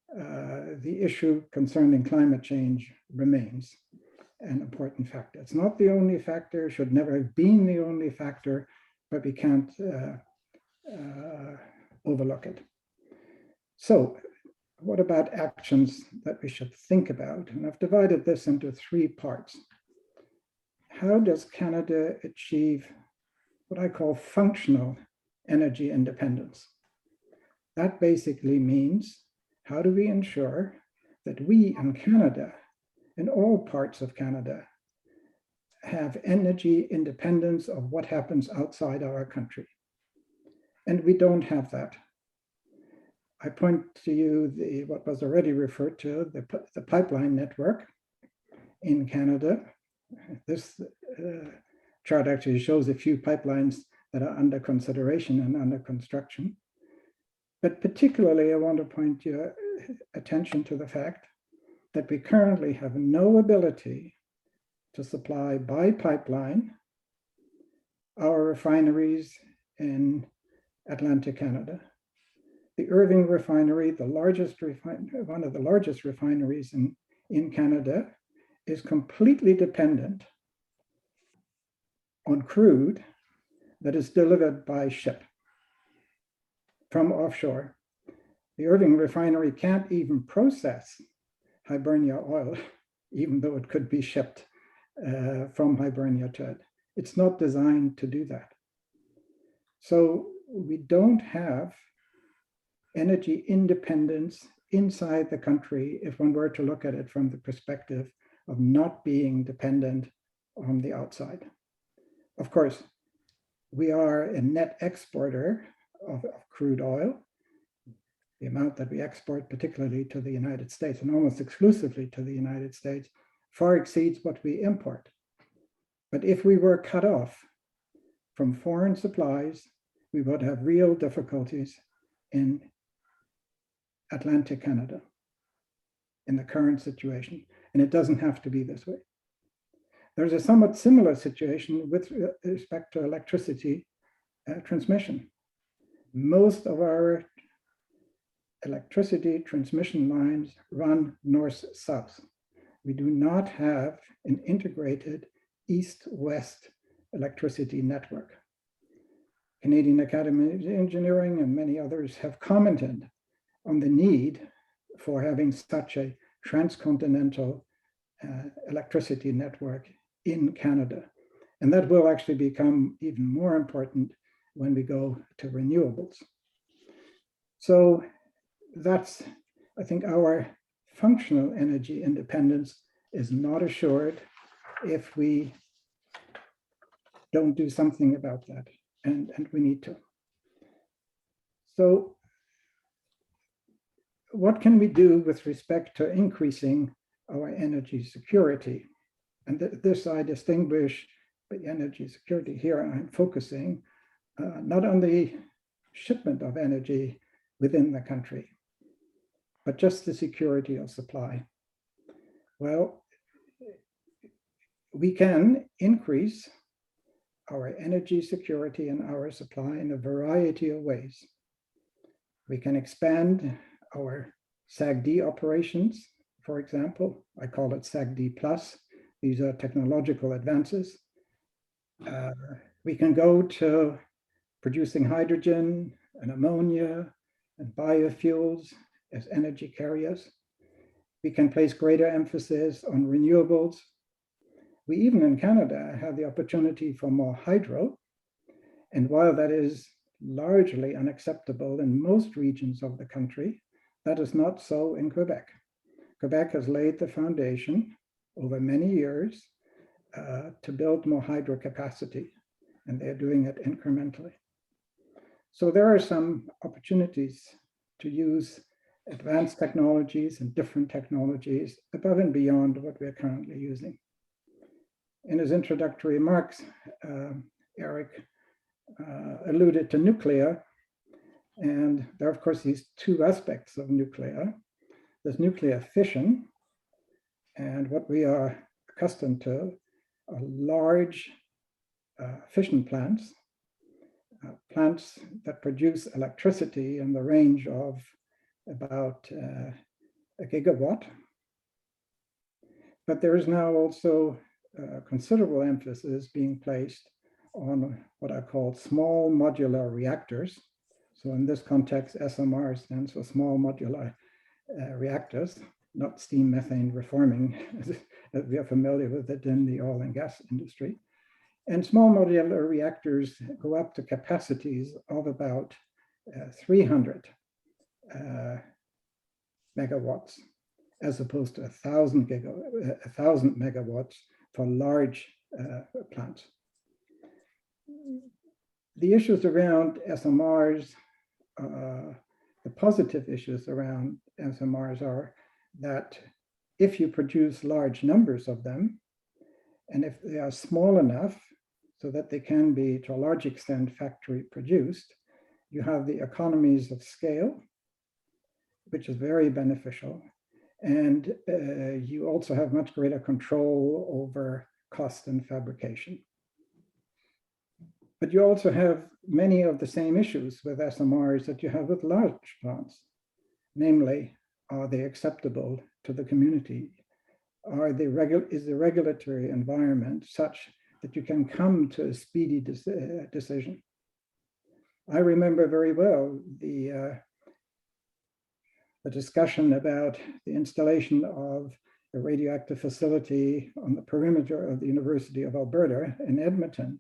The issue concerning climate change remains an important factor. It's not the only factor, should never have been the only factor, but we can't overlook it. So what about actions that we should think about? And I've divided this into 3 parts. How does Canada achieve what I call functional energy independence? That basically means, how do we ensure that we in Canada, in all parts of Canada, have energy independence of what happens outside our country? And we don't have that. I point to you what was already referred to, the pipeline network in Canada. This chart actually shows a few pipelines that are under consideration and under construction. But particularly, I want to point your attention to the fact that we currently have no ability to supply by pipeline our refineries in Atlantic Canada. The Irving refinery, one of the largest refineries in Canada, is completely dependent on crude that is delivered by ship from offshore. The Irving refinery can't even process Hibernia oil, even though it could be shipped from Hibernia to it. It's not designed to do that. So we don't have energy independence inside the country if one were to look at it from the perspective of not being dependent on the outside. Of course, we are a net exporter of crude oil. The amount that we export, particularly to the United States and almost exclusively to the United States, far exceeds what we import. But if we were cut off from foreign supplies, we would have real difficulties in Atlantic Canada in the current situation. And it doesn't have to be this way. There's a somewhat similar situation with respect to electricity transmission. Most of our electricity transmission lines run north-south. We do not have an integrated east-west electricity network. Canadian Academy of Engineering and many others have commented on the need for having such a transcontinental electricity network in Canada. And that will actually become even more important when we go to renewables. So that's, I think, our functional energy independence is not assured if we don't do something about that, and we need to. So what can we do with respect to increasing our energy security? And this I distinguish by energy security here. I'm focusing not on the shipment of energy within the country, but just the security of supply. Well, we can increase our energy security and our supply in a variety of ways. We can expand our SAGD operations, for example. I call it SAGD Plus. These are technological advances. We can go to producing hydrogen and ammonia and biofuels as energy carriers. We can place greater emphasis on renewables. We even in Canada have the opportunity for more hydro. And while that is largely unacceptable in most regions of the country, that is not so in Quebec. Quebec has laid the foundation over many years to build more hydro capacity, and they're doing it incrementally. So there are some opportunities to use advanced technologies and different technologies above and beyond what we're currently using. In his introductory remarks, Eric alluded to nuclear, and there are, of course, these two aspects of nuclear. There's nuclear fission, and what we are accustomed to are large fission plants, plants that produce electricity in the range of about a gigawatt. But there is now also considerable emphasis being placed on what are called small modular reactors. So in this context, SMR stands for small modular reactors, not steam methane reforming, as we are familiar with it in the oil and gas industry. And small modular reactors go up to capacities of about 300 megawatts, as opposed to 1,000 megawatts for large plants. The issues around SMRs, the positive issues around SMRs are that if you produce large numbers of them, and if they are small enough so that they can be, to a large extent, factory produced, you have the economies of scale, which is very beneficial. And you also have much greater control over cost and fabrication. But you also have many of the same issues with SMRs that you have with large plants. Namely, are they acceptable to the community? Is the regulatory environment such that you can come to a speedy decision? I remember very well the discussion about the installation of a radioactive facility on the perimeter of the University of Alberta in Edmonton.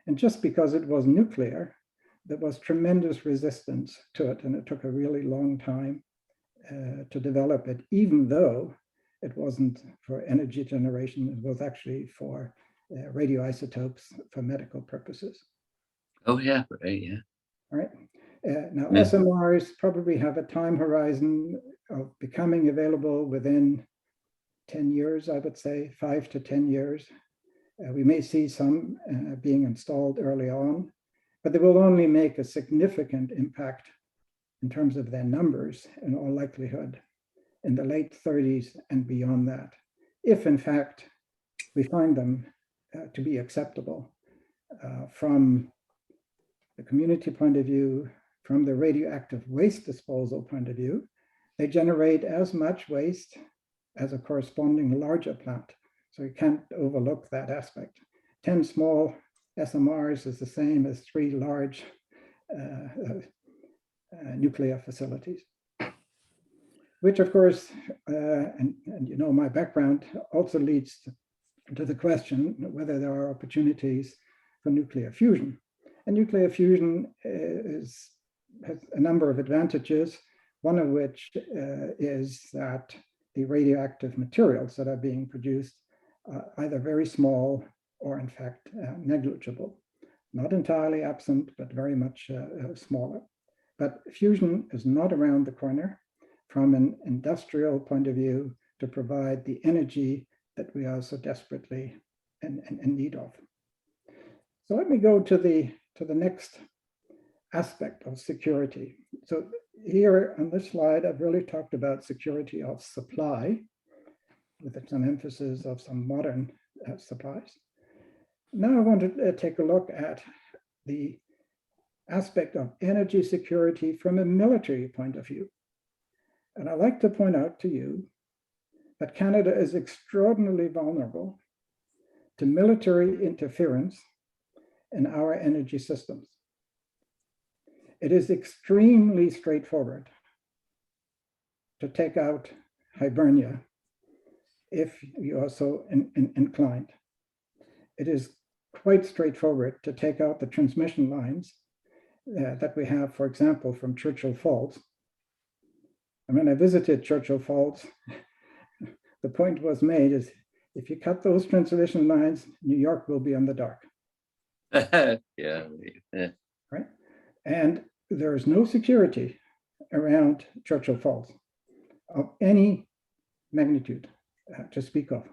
And just because it was nuclear, there was tremendous resistance to it, and it took a really long time to develop it, even though it wasn't for energy generation, it was actually for radioisotopes for medical purposes.
Oh, yeah, right, yeah.
All right. Now, yeah. SMRs probably have a time horizon of becoming available within 10 years, I would say, 5 to 10 years. We may see some being installed early on, but they will only make a significant impact in terms of their numbers, in all likelihood, in the late 30s and beyond that, if in fact we find them to be acceptable from the community point of view, from the radioactive waste disposal point of view. They generate as much waste as a corresponding larger plant. So you can't overlook that aspect. 10 small SMRs is the same as 3 large nuclear facilities. Which of course, and you know my background, also leads to the question whether there are opportunities for nuclear fusion. And nuclear fusion has a number of advantages, one of which is that the radioactive materials that are being produced are either very small or in fact negligible. Not entirely absent, but very much smaller. But fusion is not around the corner from an industrial point of view to provide the energy that we are so desperately in need of. So let me go to the next aspect of security. So here on this slide, I've really talked about security of supply, with some emphasis of some modern supplies. Now I want to take a look at the aspect of energy security from a military point of view. And I'd like to point out to you that Canada is extraordinarily vulnerable to military interference in our energy systems. It is extremely straightforward to take out Hibernia if you are so inclined. it is quite straightforward to take out the transmission lines that we have, for example, from Churchill Falls. And when I visited Churchill Falls, the point was made is if you cut those transmission lines, New York will be in the dark.
Yeah.
Right? And there is no security around Churchill Falls of any magnitude to speak of.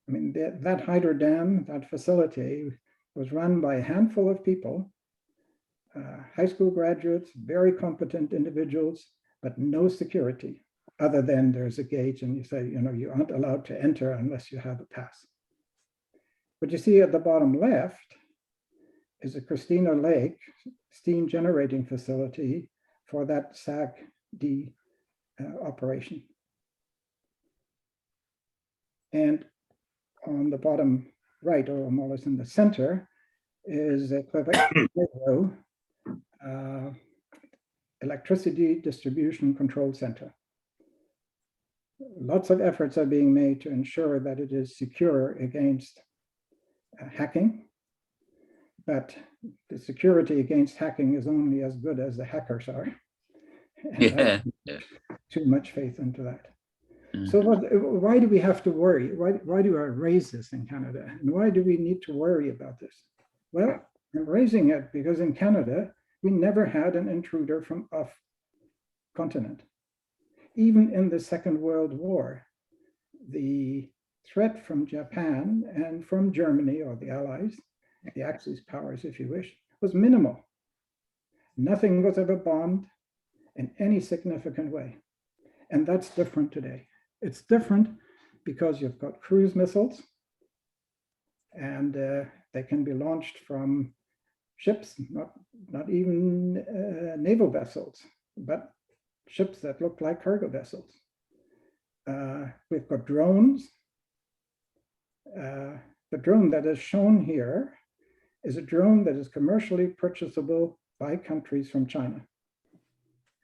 I mean, that hydro dam, that facility was run by a handful of people, high school graduates, very competent individuals, but no security other than there's a gate and you say, you know, you aren't allowed to enter unless you have a pass. What you see at the bottom left is a Christina Lake steam generating facility for that SAG-D operation. And on the bottom right, or more or less in the center, is a Quebec electricity distribution control center. Lots of efforts are being made to ensure that it is secure against hacking, but the security against hacking is only as good as the hackers are.
Yeah.
Too much faith into that. So why do we have to worry? Why do I raise this in Canada? And why do we need to worry about this? Well, I'm raising it because in Canada, we never had an intruder from off continent. Even in the Second World War, the threat from Japan and from Germany or the Allies, the Axis powers, if you wish, was minimal. Nothing was ever bombed in any significant way. And that's different today. It's different because you've got cruise missiles and they can be launched from ships, not even naval vessels, but ships that look like cargo vessels. We've got drones. The drone that is shown here is a drone that is commercially purchasable by countries from China.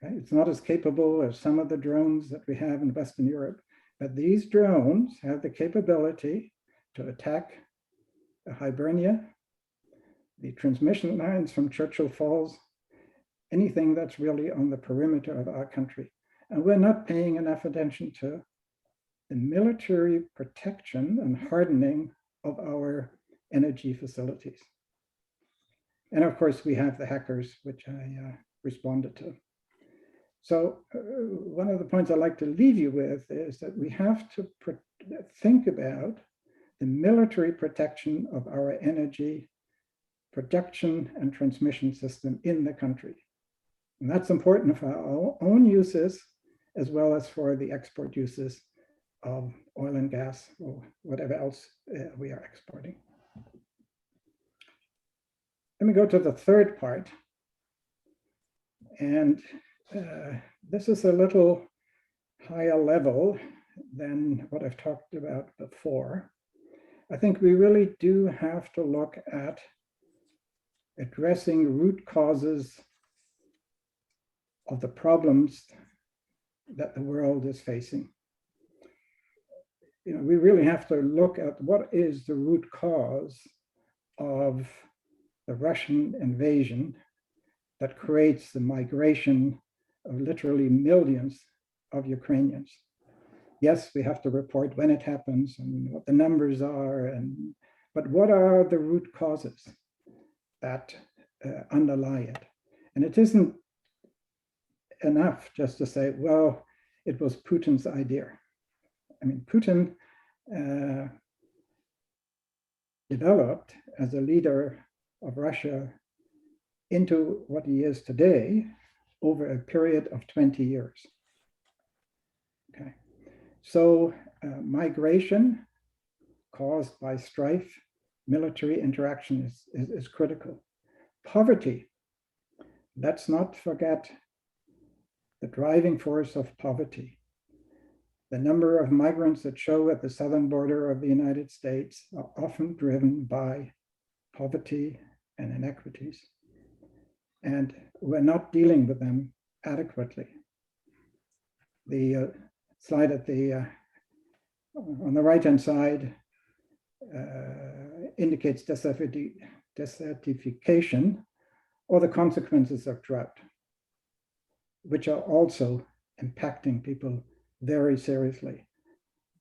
Okay? It's not as capable as some of the drones that we have in Western Europe, but these drones have the capability to attack Hibernia, the transmission lines from Churchill Falls, anything that's really on the perimeter of our country. And we're not paying enough attention to the military protection and hardening of our energy facilities. And of course, we have the hackers, which I responded to. So one of the points I'd like to leave you with is that we have to think about the military protection of our energy production and transmission system in the country. And that's important for our own uses, as well as for the export uses of oil and gas or whatever else we are exporting. Let me go to the third part. And this is a little higher level than what I've talked about before. I think we really do have to look at addressing root causes of the problems that the world is facing. You know, we really have to look at what is the root cause of the Russian invasion that creates the migration of literally millions of Ukrainians. Yes, we have to report when it happens and what the numbers are, but what are the root causes that underlie it? And it isn't enough just to say, well, it was Putin's idea. I mean, Putin developed as a leader of Russia into what he is today over a period of 20 years. Okay, so migration caused by strife, military interaction is critical. Poverty, let's not forget the driving force of poverty. The number of migrants that show at the southern border of the United States are often driven by poverty and inequities. And we're not dealing with them adequately. The slide at the on the right-hand side indicates desertification or the consequences of drought, which are also impacting people very seriously.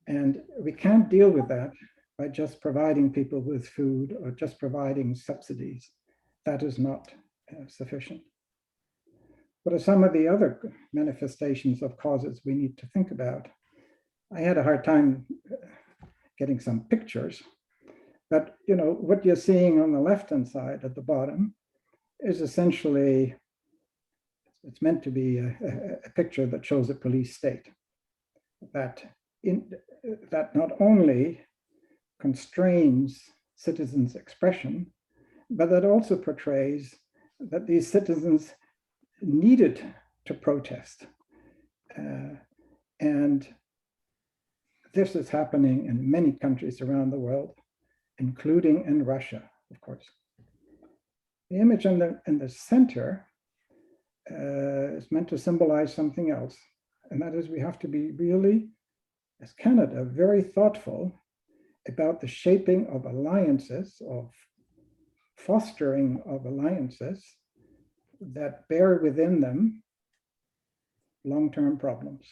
And we can't deal with that by just providing people with food or just providing subsidies. That is not sufficient. What are some of the other manifestations of causes we need to think about? I had a hard time getting some pictures, but what you're seeing on the left-hand side at the bottom is essentially, it's meant to be a picture that shows a police state that not only constrains citizens' expression, but that also portrays that these citizens needed to protest. And this is happening in many countries around the world, including in Russia, of course. The image in the center is meant to symbolize something else. And that is, we have to be really, as Canada, very thoughtful about the shaping of alliances, of fostering of alliances that bear within them long-term problems.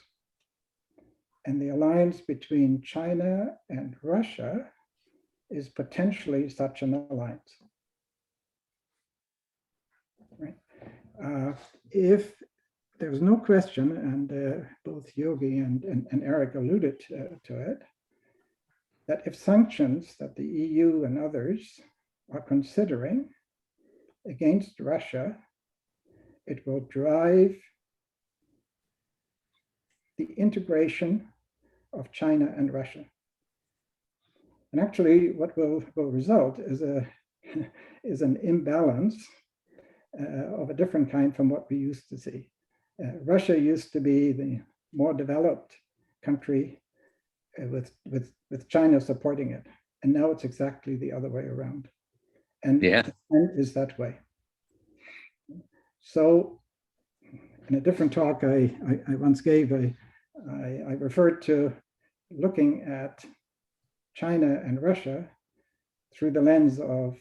And the alliance between China and Russia is potentially such an alliance. Right? If there's no question, and both Yogi and Eric alluded to it, that if sanctions that the EU and others are considering against Russia, it will drive the integration of China and Russia. And actually, what will result is an imbalance of a different kind from what we used to see. Russia used to be the more developed country with China supporting it, and now it's exactly the other way around. And
yeah,
the trend is that way. So, in a different talk I once gave, I referred to looking at China and Russia through the lens of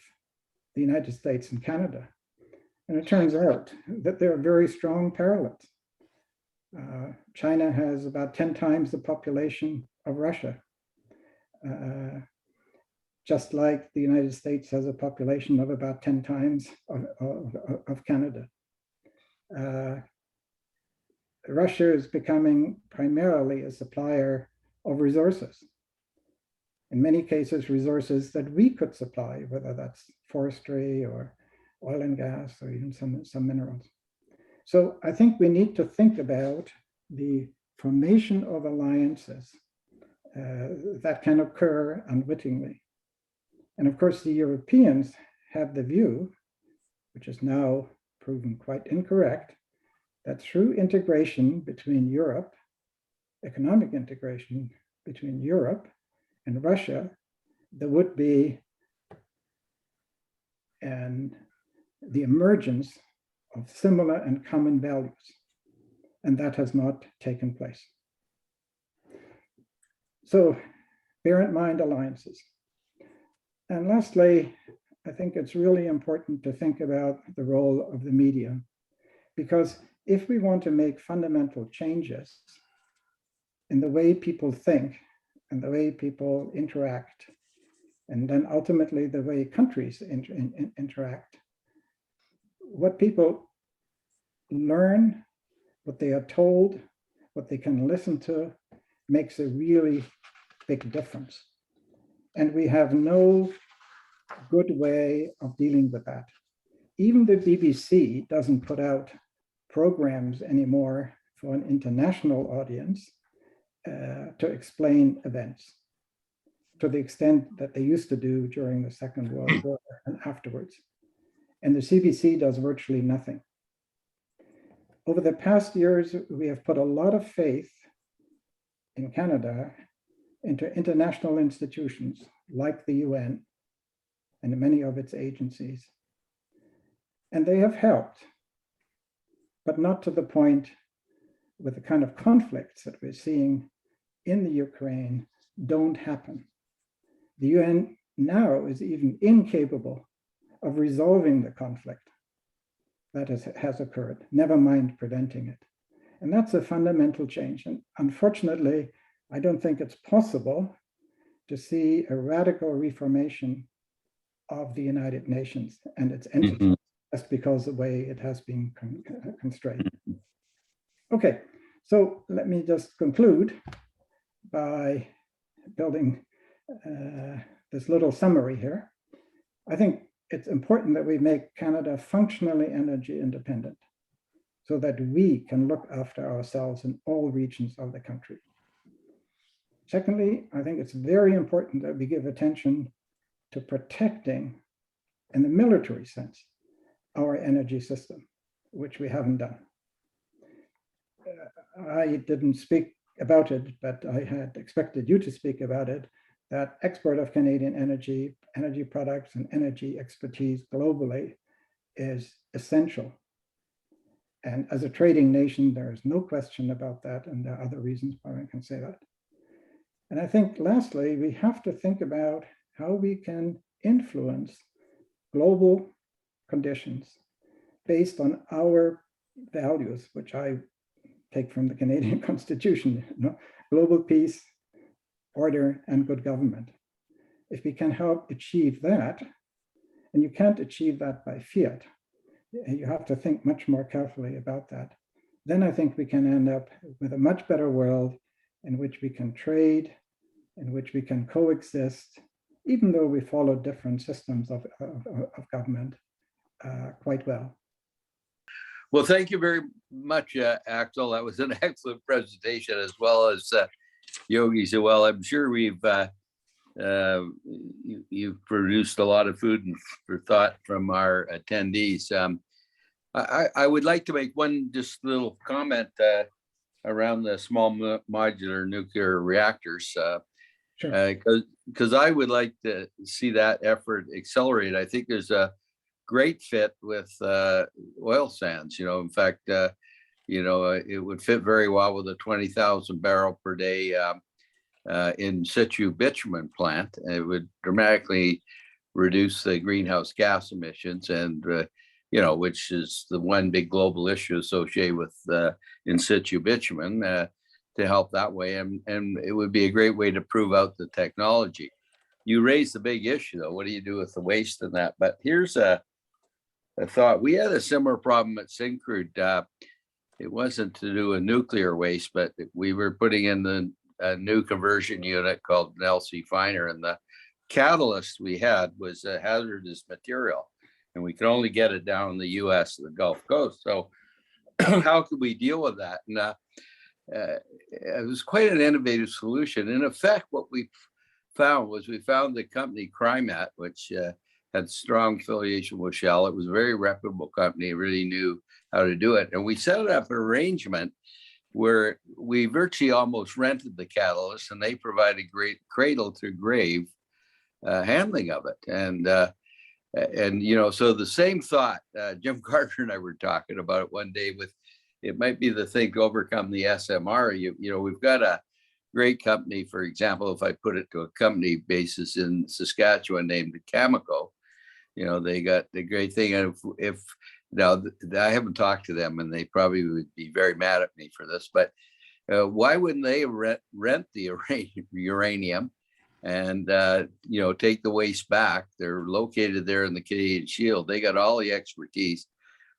the United States and Canada. And it turns out that there are very strong parallels. China has about 10 times the population of Russia, just like the United States has a population of about 10 times of Canada. Russia is becoming primarily a supplier of resources. In many cases, resources that we could supply, whether that's forestry or oil and gas, or even some minerals. So I think we need to think about the formation of alliances that can occur unwittingly. And of course, the Europeans have the view, which is now proven quite incorrect, that through integration between Europe, economic integration between Europe and Russia, there would be the emergence of similar and common values. And that has not taken place. So bear in mind alliances. And lastly, I think it's really important to think about the role of the media, because if we want to make fundamental changes in the way people think and the way people interact, and then ultimately the way countries interact, what people learn, what they are told, what they can listen to, makes a really big difference. And we have no good way of dealing with that. Even the BBC doesn't put out programs anymore for an international audience to explain events to the extent that they used to do during the Second World War and afterwards. And the CBC does virtually nothing. Over the past years, we have put a lot of faith in Canada into international institutions like the UN and many of its agencies. And they have helped, but not to the point with the kind of conflicts that we're seeing in the Ukraine don't happen. The UN now is even incapable of resolving the conflict that has occurred, never mind preventing it. And that's a fundamental change. And unfortunately, I don't think it's possible to see a radical reformation of the United Nations and its entities just because of the way it has been constrained. Okay, so let me just conclude by building this little summary here. I think it's important that we make Canada functionally energy independent so that we can look after ourselves in all regions of the country. Secondly, I think it's very important that we give attention to protecting, in the military sense, our energy system, which we haven't done. I didn't speak about it, but I had expected you to speak about it, that export of Canadian energy products and energy expertise globally is essential. And as a trading nation, there is no question about that, and there are other reasons why I can say that. And I think lastly, we have to think about how we can influence global conditions based on our values, which I take from the Canadian Constitution, global peace, order, and good government. If we can help achieve that, and you can't achieve that by fiat, you have to think much more carefully about that, then I think we can end up with a much better world in which we can trade, in which we can coexist, even though we follow different systems of government quite well.
Well, thank you very much, Axel. That was an excellent presentation, as well as Yogi said. Well, I'm sure you've produced a lot of food for thought from our attendees. I would like to make one just little comment around the small modular nuclear reactors, because I would like to see that effort accelerate. I think there's a great fit with oil sands. In fact, it would fit very well with a 20,000 barrel per day in situ bitumen plant. It would dramatically reduce the greenhouse gas emissions, and which is the one big global issue associated with in situ bitumen, to help that way. And it would be a great way to prove out the technology. You raised the big issue, though. What do you do with the waste and that? But here's a thought. We had a similar problem at Syncrude. It wasn't to do with nuclear waste, but we were putting in a new conversion unit called an LC Finer, and the catalyst we had was a hazardous material, and we could only get it down in the US, the Gulf Coast. So how could we deal with that? And it was quite an innovative solution. In effect, what we found the company Crimet, which had strong affiliation with Shell. It was a very reputable company, really knew how to do it. And we set up an arrangement where we virtually almost rented the catalyst, and they provided great cradle to grave handling of it. And so the same thought, Jim Carter and I were talking about it one day, with it might be the thing to overcome the SMR. We've got a great company, for example, if I put it to a company basis in Saskatchewan named Cameco, they got the great thing. And if now I haven't talked to them, and they probably would be very mad at me for this, but why wouldn't they rent the uranium and take the waste back? They're located there in the Canadian Shield. They got all the expertise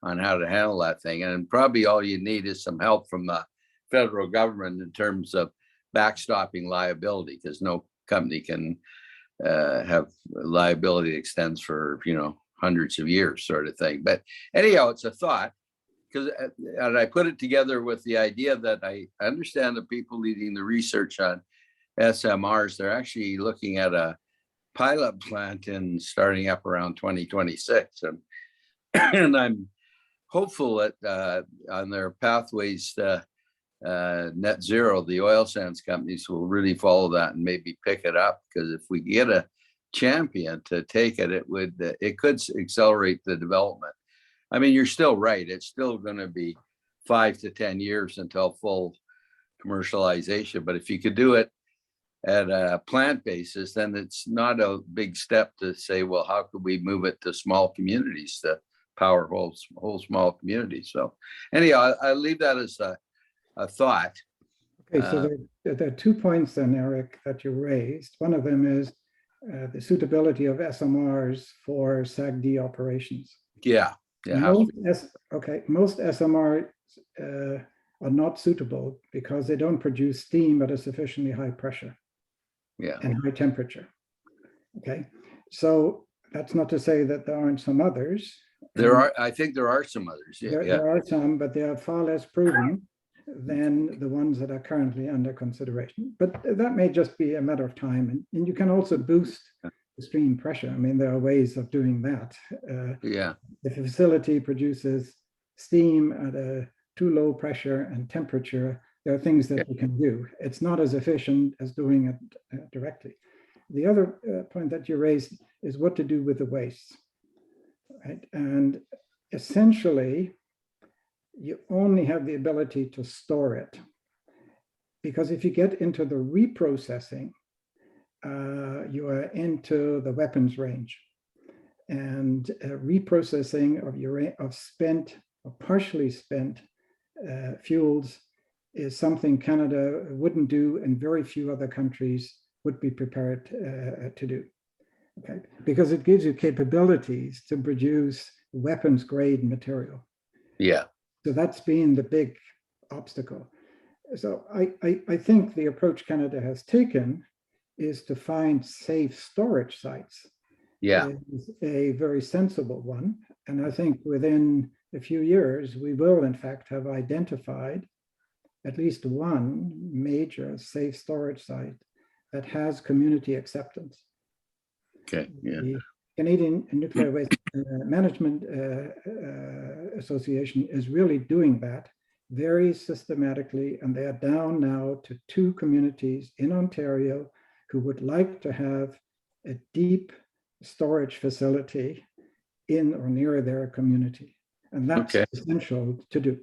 on how to handle that thing, and probably all you need is some help from the federal government in terms of backstopping liability, because no company can have liability that extends for hundreds of years, sort of thing. But anyhow, it's a thought, and I put it together with the idea that I understand the people leading the research on SMRs, they're actually looking at a pilot plant and starting up around 2026, and I'm hopeful that on their pathways to net zero, the oil sands companies will really follow that and maybe pick it up, because if we get a champion to take it, it could accelerate the development. I mean, you're still right. It's still going to be 5 to 10 years until full commercialization. But if you could do it a plant basis, then it's not a big step to say, well, how could we move it to small communities to power whole small communities? So anyhow, I leave that as a thought.
Okay, so there are 2 points then, Eric, that you raised. One of them is the suitability of SMRs for SAGD operations.
Yeah.
Most SMRs are not suitable because they don't produce steam at a sufficiently high pressure and high temperature. Okay, so that's not to say that there aren't some others.
I think there are some others.
There are some, but they are far less proven than the ones that are currently under consideration. But that may just be a matter of time. And you can also boost the stream pressure. I mean, there are ways of doing that. If a facility produces steam at a too low pressure and temperature, there are things that you can do. It's not as efficient as doing it directly. The other point that you raised is what to do with the waste. Right? And essentially, you only have the ability to store it. Because if you get into the reprocessing, you are into the weapons range. And reprocessing of spent or partially spent fuels is something Canada wouldn't do, and very few other countries would be prepared to do. Okay, because it gives you capabilities to produce weapons grade material.
Yeah.
So that's been the big obstacle. So I think the approach Canada has taken is to find safe storage sites.
Yeah.
Is a very sensible one. And I think within a few years, we will in fact have identified at least one major safe storage site that has community acceptance.
Okay. Yeah.
The Canadian Nuclear Waste Management Association is really doing that very systematically, and they are down now to 2 communities in Ontario who would like to have a deep storage facility in or near their community, and that's essential to do.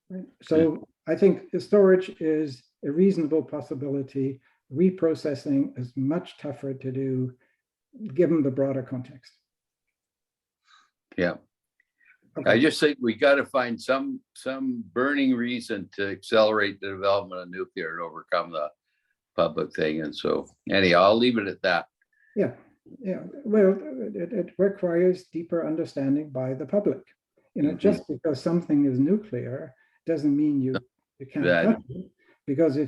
Right? So I think the storage is a reasonable possibility. Reprocessing is much tougher to do given the broader context.
Yeah.
Okay.
I just think we got to find some burning reason to accelerate the development of nuclear to overcome the public thing. And so anyhow, I'll leave it at that.
Yeah. Well, it requires deeper understanding by the public. You know, just because something is nuclear doesn't mean you can't touch it. Because I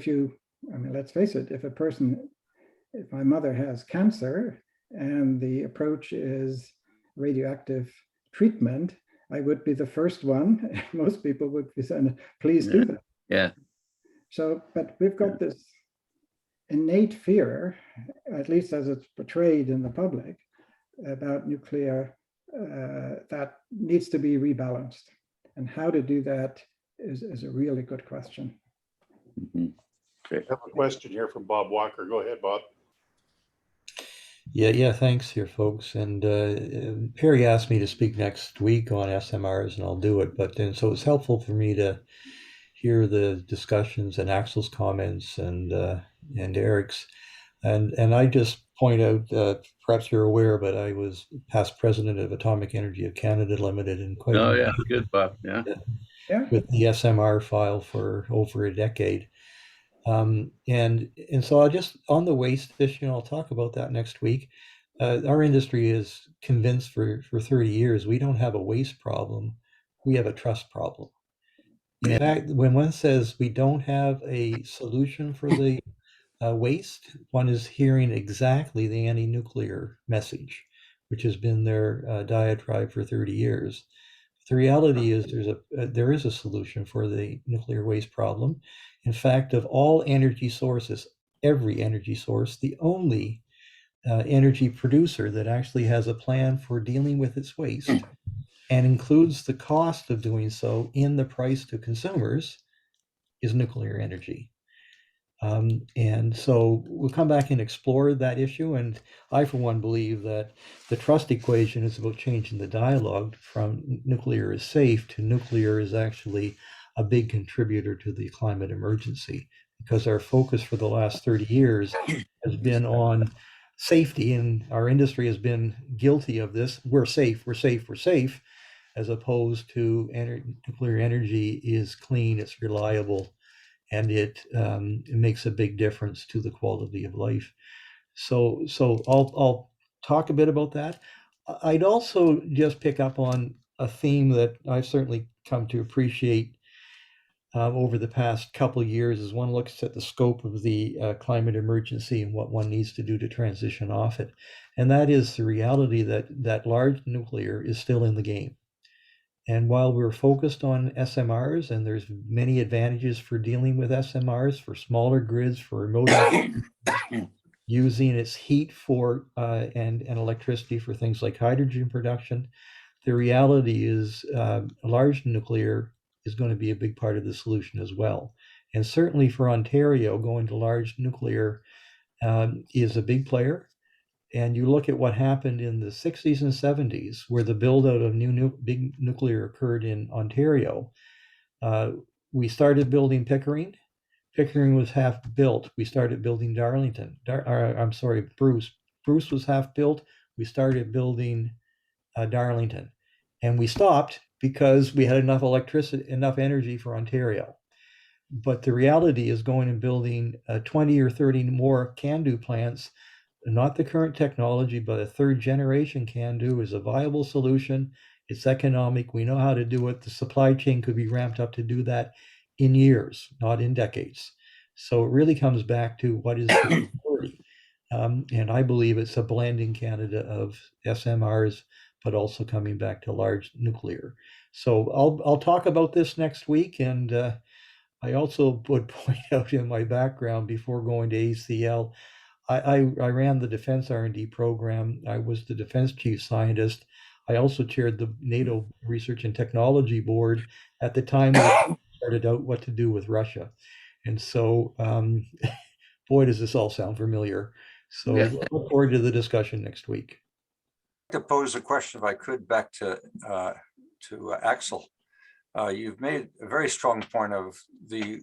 mean, let's face it, if my mother has cancer and the approach is radioactive treatment, I would be the first one. Most people would be saying, please do that.
Yeah.
So, but we've got this innate fear, at least as it's portrayed in the public, about nuclear that needs to be rebalanced. And how to do that is a really good question.
I have a question here from Bob Walker. Go ahead, Bob.
Yeah, thanks here, folks. And Perry asked me to speak next week on SMRs, and I'll do it. But then, so it's helpful for me to hear the discussions and Axel's comments and Eric's. And I just point out, perhaps you're aware, but I was past president of Atomic Energy of Canada Limited, and quite
good, Bob. Yeah.
With the SMR file for over a decade. And so I'll just, on the waste issue, I'll talk about that next week. Our industry is convinced for 30 years we don't have a waste problem, we have a trust problem. In fact, when one says we don't have a solution for the waste, one is hearing exactly the anti-nuclear message, which has been their diatribe for 30 years. The reality is there is a solution for the nuclear waste problem. In fact, of all energy sources, every energy source, the only energy producer that actually has a plan for dealing with its waste and includes the cost of doing so in the price to consumers is nuclear energy. And so we'll come back and explore that issue. And I, for one, believe that the trust equation is about changing the dialogue from nuclear is safe to nuclear is actually a big contributor to the climate emergency. because our focus for the last 30 years has been on safety, and our industry has been guilty of this. We're safe, we're safe, we're safe, as opposed to nuclear energy is clean, it's reliable, and it makes a big difference to the quality of life. So I'll talk a bit about that. I'd also just pick up on a theme that I've certainly come to appreciate over the past couple of years as one looks at the scope of the climate emergency and what one needs to do to transition off it. And that is the reality that large nuclear is still in the game. And while we're focused on SMRs, and there's many advantages for dealing with SMRs, for smaller grids, for remote using its heat for and electricity for things like hydrogen production, the reality is large nuclear is going to be a big part of the solution as well. And certainly for Ontario, going to large nuclear is a big player. And you look at what happened in the 60s and 70s, where the build out of big nuclear occurred in Ontario. We started building Pickering. Pickering was half built. We started building Darlington. Bruce. Bruce was half built. We started building Darlington. And we stopped because we had enough electricity, enough energy for Ontario. But the reality is going and building 20 or 30 more CANDU plants, not the current technology, but a third generation CANDU is a viable solution. It's economic. We know how to do it. The supply chain could be ramped up to do that in years, not in decades. So it really comes back to what is the priority. And I believe it's a blend in Canada of SMRs, but also coming back to large nuclear. So I'll talk about this next week. And I also would point out in my background before going to ACL, I ran the Defense R&D program. I was the Defense Chief Scientist. I also chaired the NATO Research and Technology Board at the time we started out what to do with Russia. And so, boy, does this all sound familiar. So I look forward to the discussion next week.
I'd like to pose a question, if I could, back to Axel. You've made a very strong point of the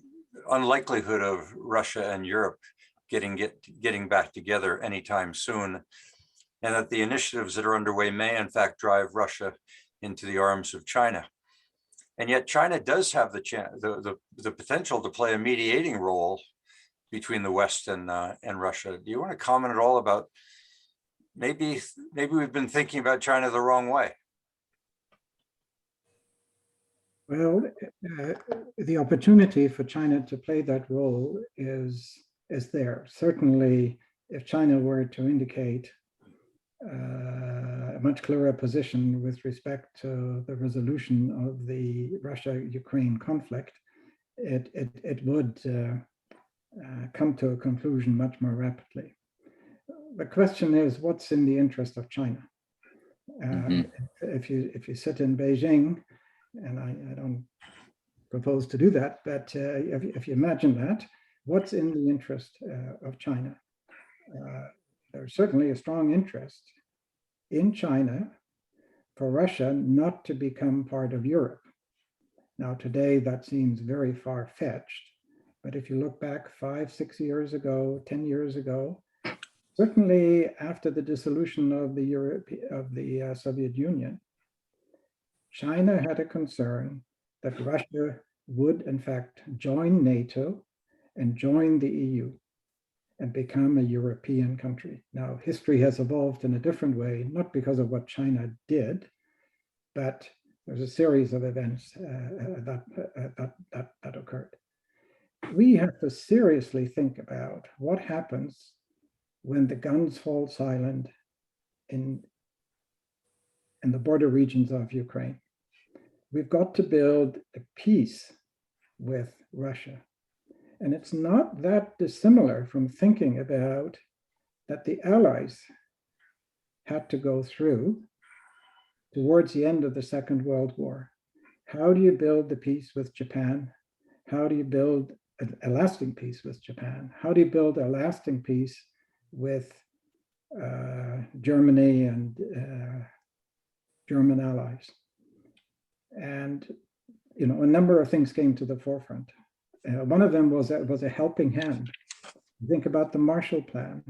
unlikelihood of Russia and Europe getting back together anytime soon, and that the initiatives that are underway may in fact drive Russia into the arms of China. And yet China does have the potential to play a mediating role between the West and Russia. Do you want to comment at all about maybe we've been thinking about China the wrong way?
Well, the opportunity for China to play that role is there. Certainly, if China were to indicate a much clearer position with respect to the resolution of the Russia-Ukraine conflict, it would come to a conclusion much more rapidly. The question is, what's in the interest of China? If you sit in Beijing, and I don't propose to do that, but if you imagine that, what's in the interest of China? There's certainly a strong interest in China for Russia not to become part of Europe. Now, today, that seems very far-fetched, but if you look back 5, 6 years ago, 10 years ago, certainly after the dissolution of the Soviet Union, China had a concern that Russia would, in fact, join NATO and join the EU and become a European country. Now, history has evolved in a different way, not because of what China did, but there's a series of events that occurred. We have to seriously think about what happens when the guns fall silent in the border regions of Ukraine. We've got to build a peace with Russia. And it's not that dissimilar from thinking about that the Allies had to go through towards the end of the Second World War. How do you build the peace with Japan? How do you build a lasting peace with Japan? How do you build a lasting peace with Germany and German allies? And a number of things came to the forefront. One of them was a helping hand. Think about the Marshall Plan.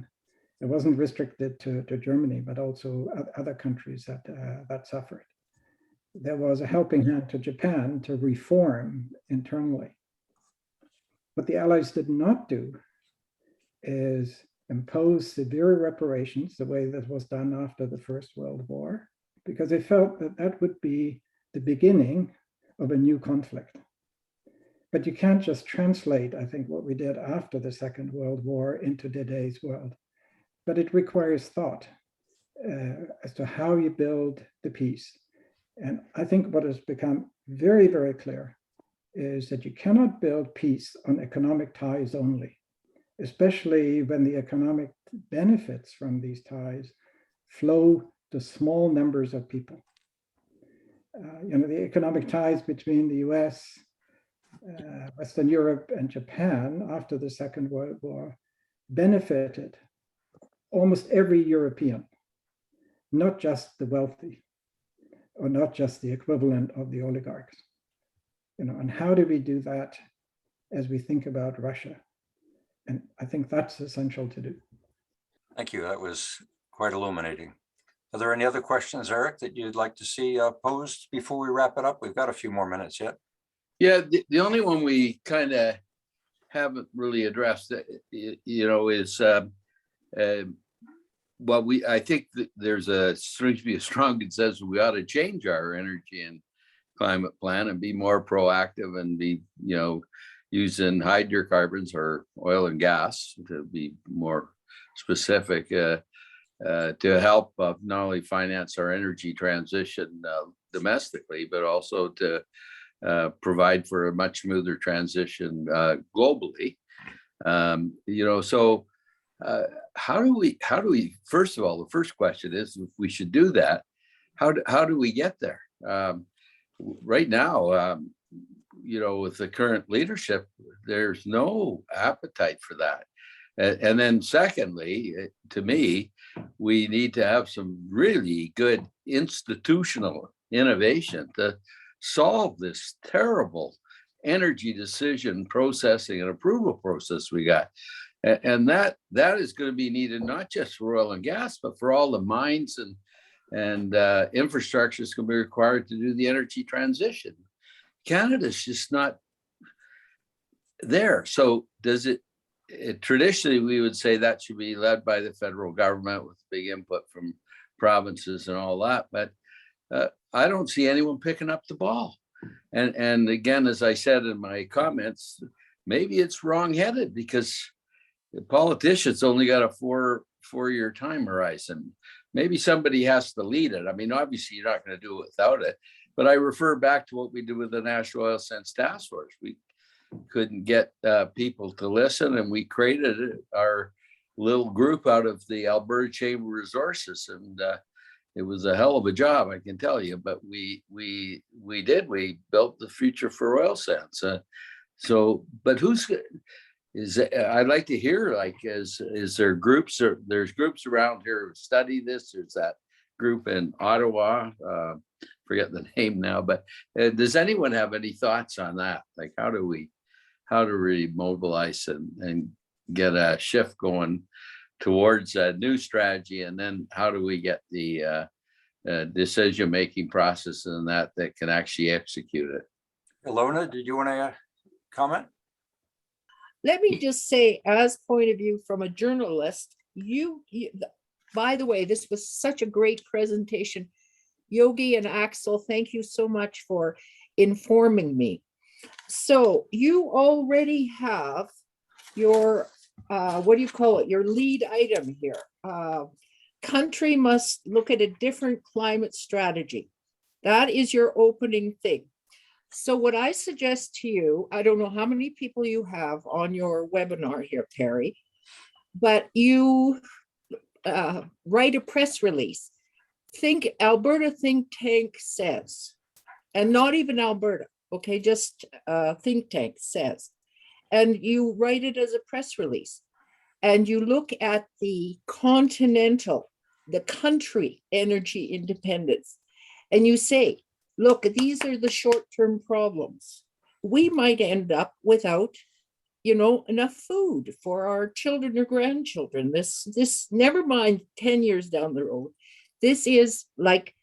It wasn't restricted to Germany, but also other countries that suffered. There was a helping hand to Japan to reform internally. What the Allies did not do is impose severe reparations the way that was done after the First World War, because they felt that that would be the beginning of a new conflict. But you can't just translate, I think, what we did after the Second World War into today's world. But it requires thought as to how you build the peace. And I think what has become very, very clear is that you cannot build peace on economic ties only, especially when the economic benefits from these ties flow to small numbers of people. The economic ties between the US, Western Europe, and Japan after the Second World War benefited almost every European, not just the wealthy, or not just the equivalent of the oligarchs. And how do we do that as we think about Russia? And I think that's essential to do.
Thank you. That was quite illuminating. Are there any other questions, Eric, that you'd like to see posed before we wrap it up? We've got a few more minutes yet.
Yeah, the only one we kind of haven't really addressed, is I think that seems to be a strong consensus. We ought to change our energy and climate plan and be more proactive and be, using hydrocarbons or oil and gas, to be more specific, to help not only finance our energy transition domestically, but also to provide for a much smoother transition globally. So how do we, first of all, the first question is, if we should do that, how do we get there? Right now, with the current leadership, there's no appetite for that. And then secondly, to me, we need to have some really good institutional innovation to solve this terrible energy decision processing and approval process we got. And that is going to be needed not just for oil and gas, but for all the mines and infrastructure is going to be required to do the energy transition. Canada's just not there. So traditionally, we would say that should be led by the federal government with big input from provinces and all that. But I don't see anyone picking up the ball. And again, as I said in my comments, maybe it's wrong-headed because the politicians only got a four-year time horizon. Maybe somebody has to lead it. I mean, obviously, you're not going to do it without it. But I refer back to what we did with the National Oil Sands Task Force. We couldn't get people to listen, and we created our little group out of the Alberta Chamber of Resources, and it was a hell of a job, I can tell you. But we built the future for oil sands. But I'd like to hear, is there groups, or there's groups around here who study this? There's that group in Ottawa, forget the name now, but does anyone have any thoughts on that? Like, how do we mobilize and get a shift going towards a new strategy? And then how do we get the decision-making process and that can actually execute it?
Elona, did you want to comment?
Let me just say, as point of view from a journalist, by the way, this was such a great presentation. Yogi and Axel, thank you so much for informing me. So you already have your, your lead item here. Country must look at a different climate strategy. That is your opening thing. So what I suggest to you, I don't know how many people you have on your webinar here, Perry, but you write a press release. Alberta Think Tank says, and not even Alberta, okay, just think tank says, and you write it as a press release, and you look at the country energy independence, and you say, look, these are the short-term problems. we might end up without, enough food for our children or grandchildren. This never mind 10 years down the road. This is like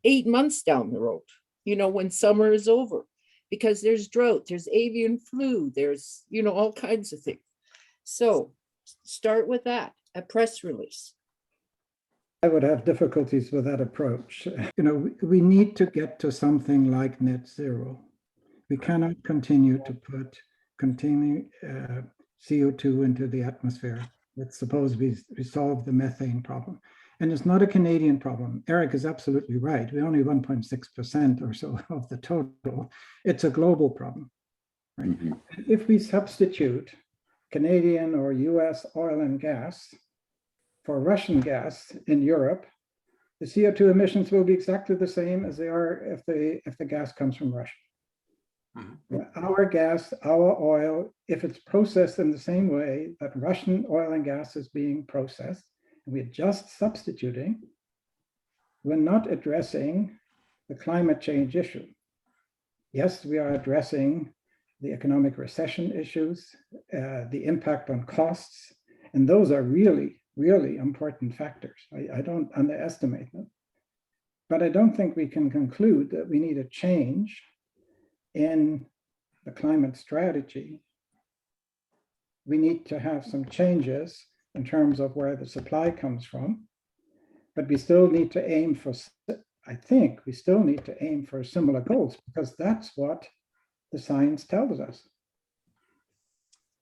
8 months down the road, when summer is over, because there's drought, there's avian flu, there's, all kinds of things. So start with that, a press release.
I would have difficulties with that approach. We need to get to something like net zero. We cannot continue to put continuing CO2 into the atmosphere. Let's suppose we solve the methane problem. And it's not a Canadian problem. Eric is absolutely right. We're only 1.6% or so of the total. It's a global problem. Right? Mm-hmm. If we substitute Canadian or US oil and gas for Russian gas in Europe, the CO2 emissions will be exactly the same as they are if the gas comes from Russia. Mm-hmm. Our gas, our oil, if it's processed in the same way that Russian oil and gas is being processed, and we're just substituting, we're not addressing the climate change issue. Yes, we are addressing the economic recession issues, the impact on costs, and those are really, really important factors. I don't underestimate them. But I don't think we can conclude that we need a change in the climate strategy. We need to have some changes in terms of where the supply comes from, but we still need to aim for, I think we still need to aim for similar goals, because that's what the science tells us.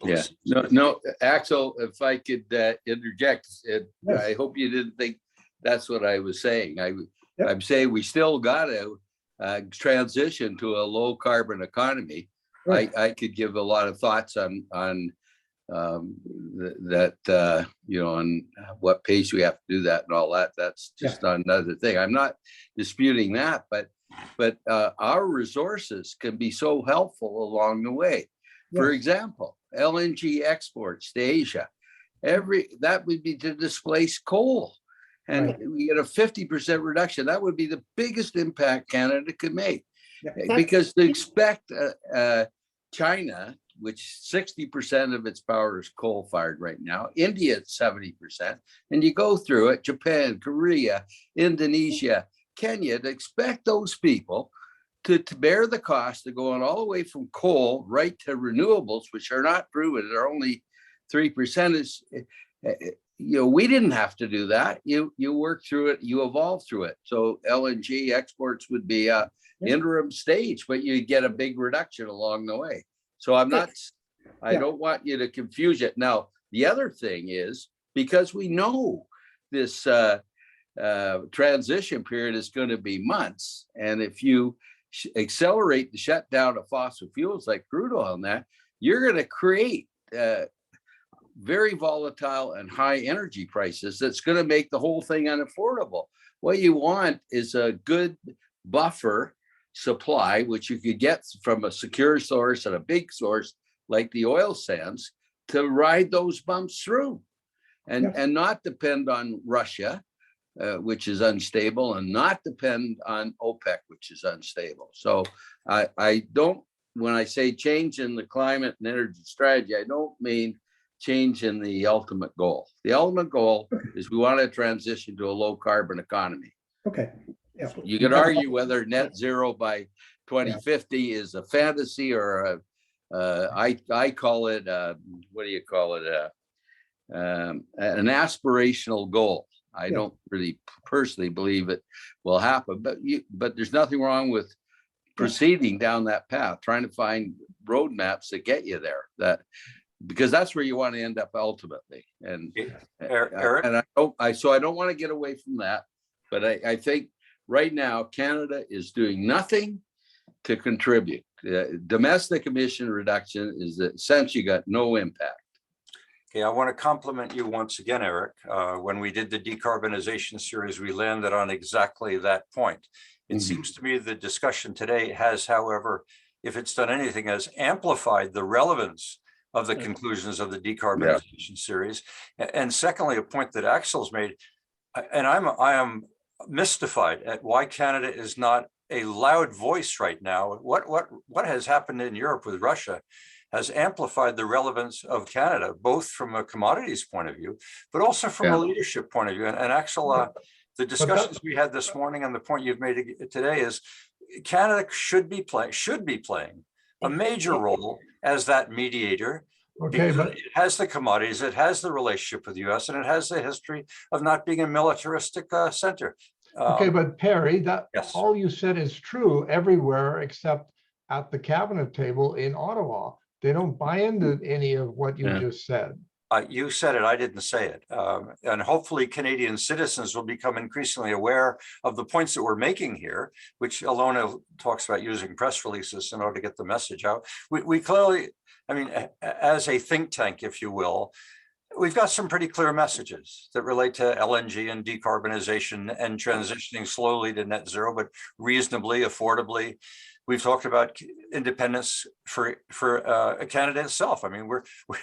Yeah, no, Axel, if I could interject, yes. I hope you didn't think that's what I was saying. I'm saying we still got to transition to a low carbon economy. Right. I could give a lot of thoughts on that, on what pace we have to do that and all that. That's just another thing. I'm not disputing that, but our resources can be so helpful along the way. For example, LNG exports to Asia, that would be to displace coal. And we get a 50% reduction. That would be the biggest impact Canada could make. Because to expect China, which 60% of its power is coal-fired right now, India at 70%, and you go through it, Japan, Korea, Indonesia, Kenya, to expect those people to bear the cost of going all the way from coal right to renewables, which are not proven, they're only 3%, is, we didn't have to do that. You work through it, you evolve through it. So LNG exports would be a interim stage, but you get a big reduction along the way. So I don't want you to confuse it. Now, the other thing is, because we know this transition period is going to be months, and if you accelerate the shutdown of fossil fuels like crude oil and that, you're going to create very volatile and high energy prices that's going to make the whole thing unaffordable. What you want is a good buffer supply, which you could get from a secure source and a big source like the oil sands, to ride those bumps through and not depend on Russia, which is unstable, and not depend on OPEC, which is unstable. So I don't, when I say change in the climate and energy strategy, I don't mean change in the ultimate goal. The ultimate goal is we want to transition to a low carbon economy.
Okay. Yeah.
You could argue whether net zero by 2050 is a fantasy or I call it, what do you call it? An aspirational goal. I don't really personally believe it will happen, but there's nothing wrong with proceeding down that path, trying to find roadmaps that get you there. Because that's where you want to end up ultimately. And
Eric?
And I don't want to get away from that, but I think right now Canada is doing nothing to contribute. Domestic emission reduction is essentially got no impact.
Okay, I want to compliment you once again, Eric. When we did the decarbonization series, we landed on exactly that point. It seems to me the discussion today has, however, if it's done anything, has amplified the relevance of the conclusions of the decarbonization series. And secondly, a point that Axel's made, and I am mystified at why Canada is not a loud voice right now. What has happened in Europe with Russia has amplified the relevance of Canada, both from a commodities point of view, but also from a leadership point of view. And Axel, the discussions we had this morning and the point you've made today is Canada should be playing a major role as that mediator.
Okay, but
it has the commodities, it has the relationship with the US, and it has the history of not being a militaristic center.
okay, but Perry, that
yes.
all you said is true everywhere except at the cabinet table in Ottawa. They don't buy into any of what you just said.
You said it, I didn't say it. And hopefully Canadian citizens will become increasingly aware of the points that we're making here, which Elona talks about using press releases in order to get the message out. We clearly, I mean, as a think tank, if you will, we've got some pretty clear messages that relate to LNG and decarbonization and transitioning slowly to net zero, but reasonably, affordably. We've talked about independence for Canada itself. I mean,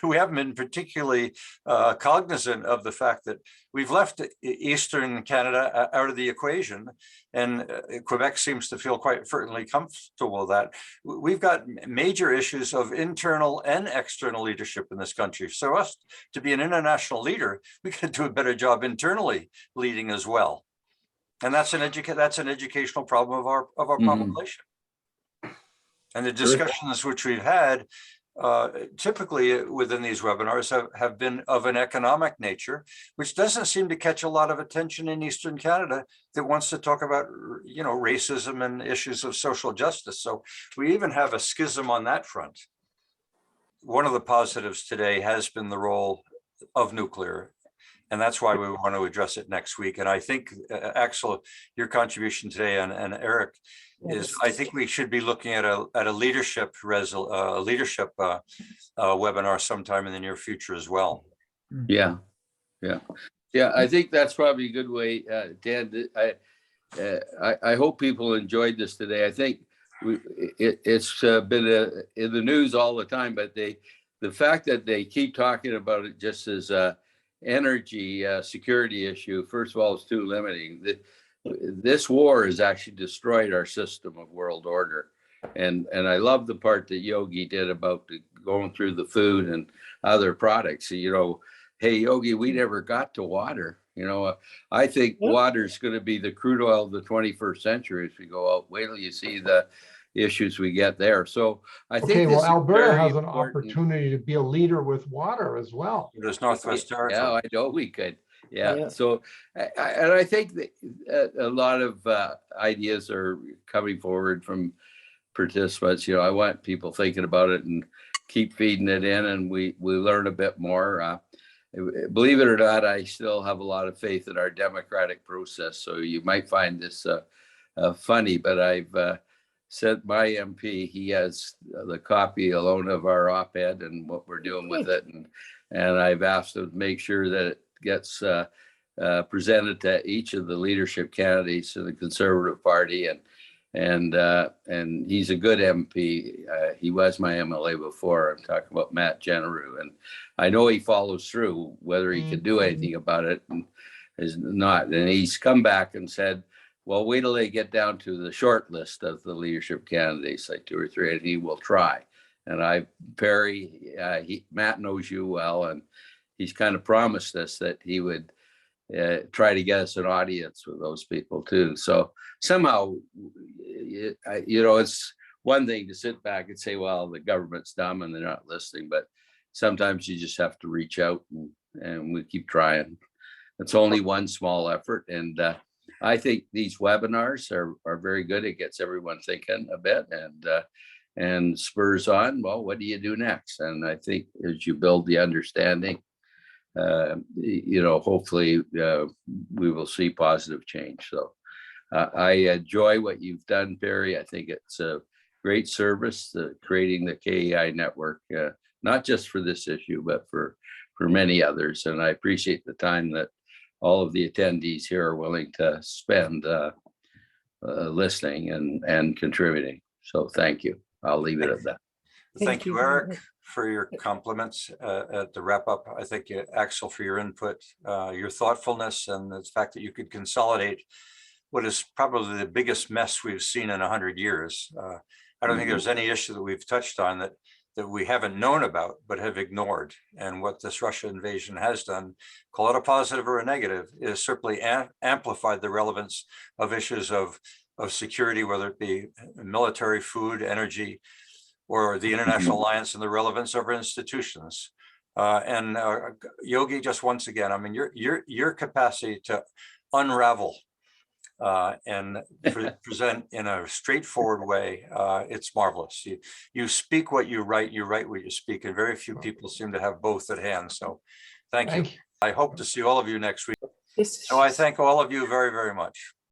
we haven't been particularly cognizant of the fact that we've left Eastern Canada out of the equation, and Quebec seems to feel quite certainly comfortable with that. We've got major issues of internal and external leadership in this country. So us to be an international leader, we can do a better job internally leading as well, and that's an educational problem of our population. And the discussions which we've had typically within these webinars have been of an economic nature, which doesn't seem to catch a lot of attention in Eastern Canada that wants to talk about, you know, racism and issues of social justice. So we even have a schism on that front. One of the positives today has been the role of nuclear. And that's why we want to address it next week. And I think, Axel, your contribution today and Eric is, I think we should be looking at a leadership webinar sometime in the near future as well.
Yeah. I think that's probably a good way, Dan. I hope people enjoyed this today. I think it's been in the news all the time, but the fact that they keep talking about it just as a energy security issue, first of all, is too limiting. This war has actually destroyed our system of world order, and I love the part that Yogi did about going through the food and other products. You know, hey Yogi, we never got to water. You know, I think water is going to be the crude oil of the 21st century as we go out. Wait till you see the issues we get there. So I think
well, Alberta has an opportunity to be a leader with water as well.
There's Northwest Territory.
Yeah, I know we could. Yeah. So, and I think that a lot of ideas are coming forward from participants. You know, I want people thinking about it and keep feeding it in, and we learn a bit more. Believe it or not, I still have a lot of faith in our democratic process. So you might find this funny, but I've sent my MP, he has the copy, Elona, of our op-ed and what we're doing with it. And I've asked him to make sure that it gets presented to each of the leadership candidates in the Conservative Party. And he's a good MP. He was my MLA before. I'm talking about Matt Generu. And I know he follows through. Whether he can do anything about it is not. And he's come back and said, well, wait till they get down to the short list of the leadership candidates, like 2 or 3, and he will try. And Perry, Matt knows you well, and he's kind of promised us that he would try to get us an audience with those people too. So somehow, you know, it's one thing to sit back and say, well, the government's dumb and they're not listening, but sometimes you just have to reach out, and we keep trying. It's only one small effort, and I think these webinars are very good. It gets everyone thinking a bit and spurs on, well, what do you do next? And I think as you build the understanding, you know, hopefully we will see positive change. So I enjoy what you've done, Perry. I think it's a great service, creating the KEI network, not just for this issue, but for many others. And I appreciate the time that all of the attendees here are willing to spend listening and contributing. So thank you. I'll leave it at that.
Thank you, Eric, for your compliments at the wrap up. I thank you, Axel, for your input, your thoughtfulness, and the fact that you could consolidate what is probably the biggest mess we've seen in 100 years. I don't think there's any issue that we've touched on that we haven't known about, but have ignored. And what this Russia invasion has done, call it a positive or a negative, is certainly amplified the relevance of issues of security, whether it be military, food, energy, or the international alliance and the relevance of our institutions. Yogi, just once again, I mean, your capacity to unravel and present in a straightforward way, it's marvelous. You speak what you write what you speak, and very few people seem to have both at hand. So thank you. I hope to see all of you next week. So I thank all of you very, very much.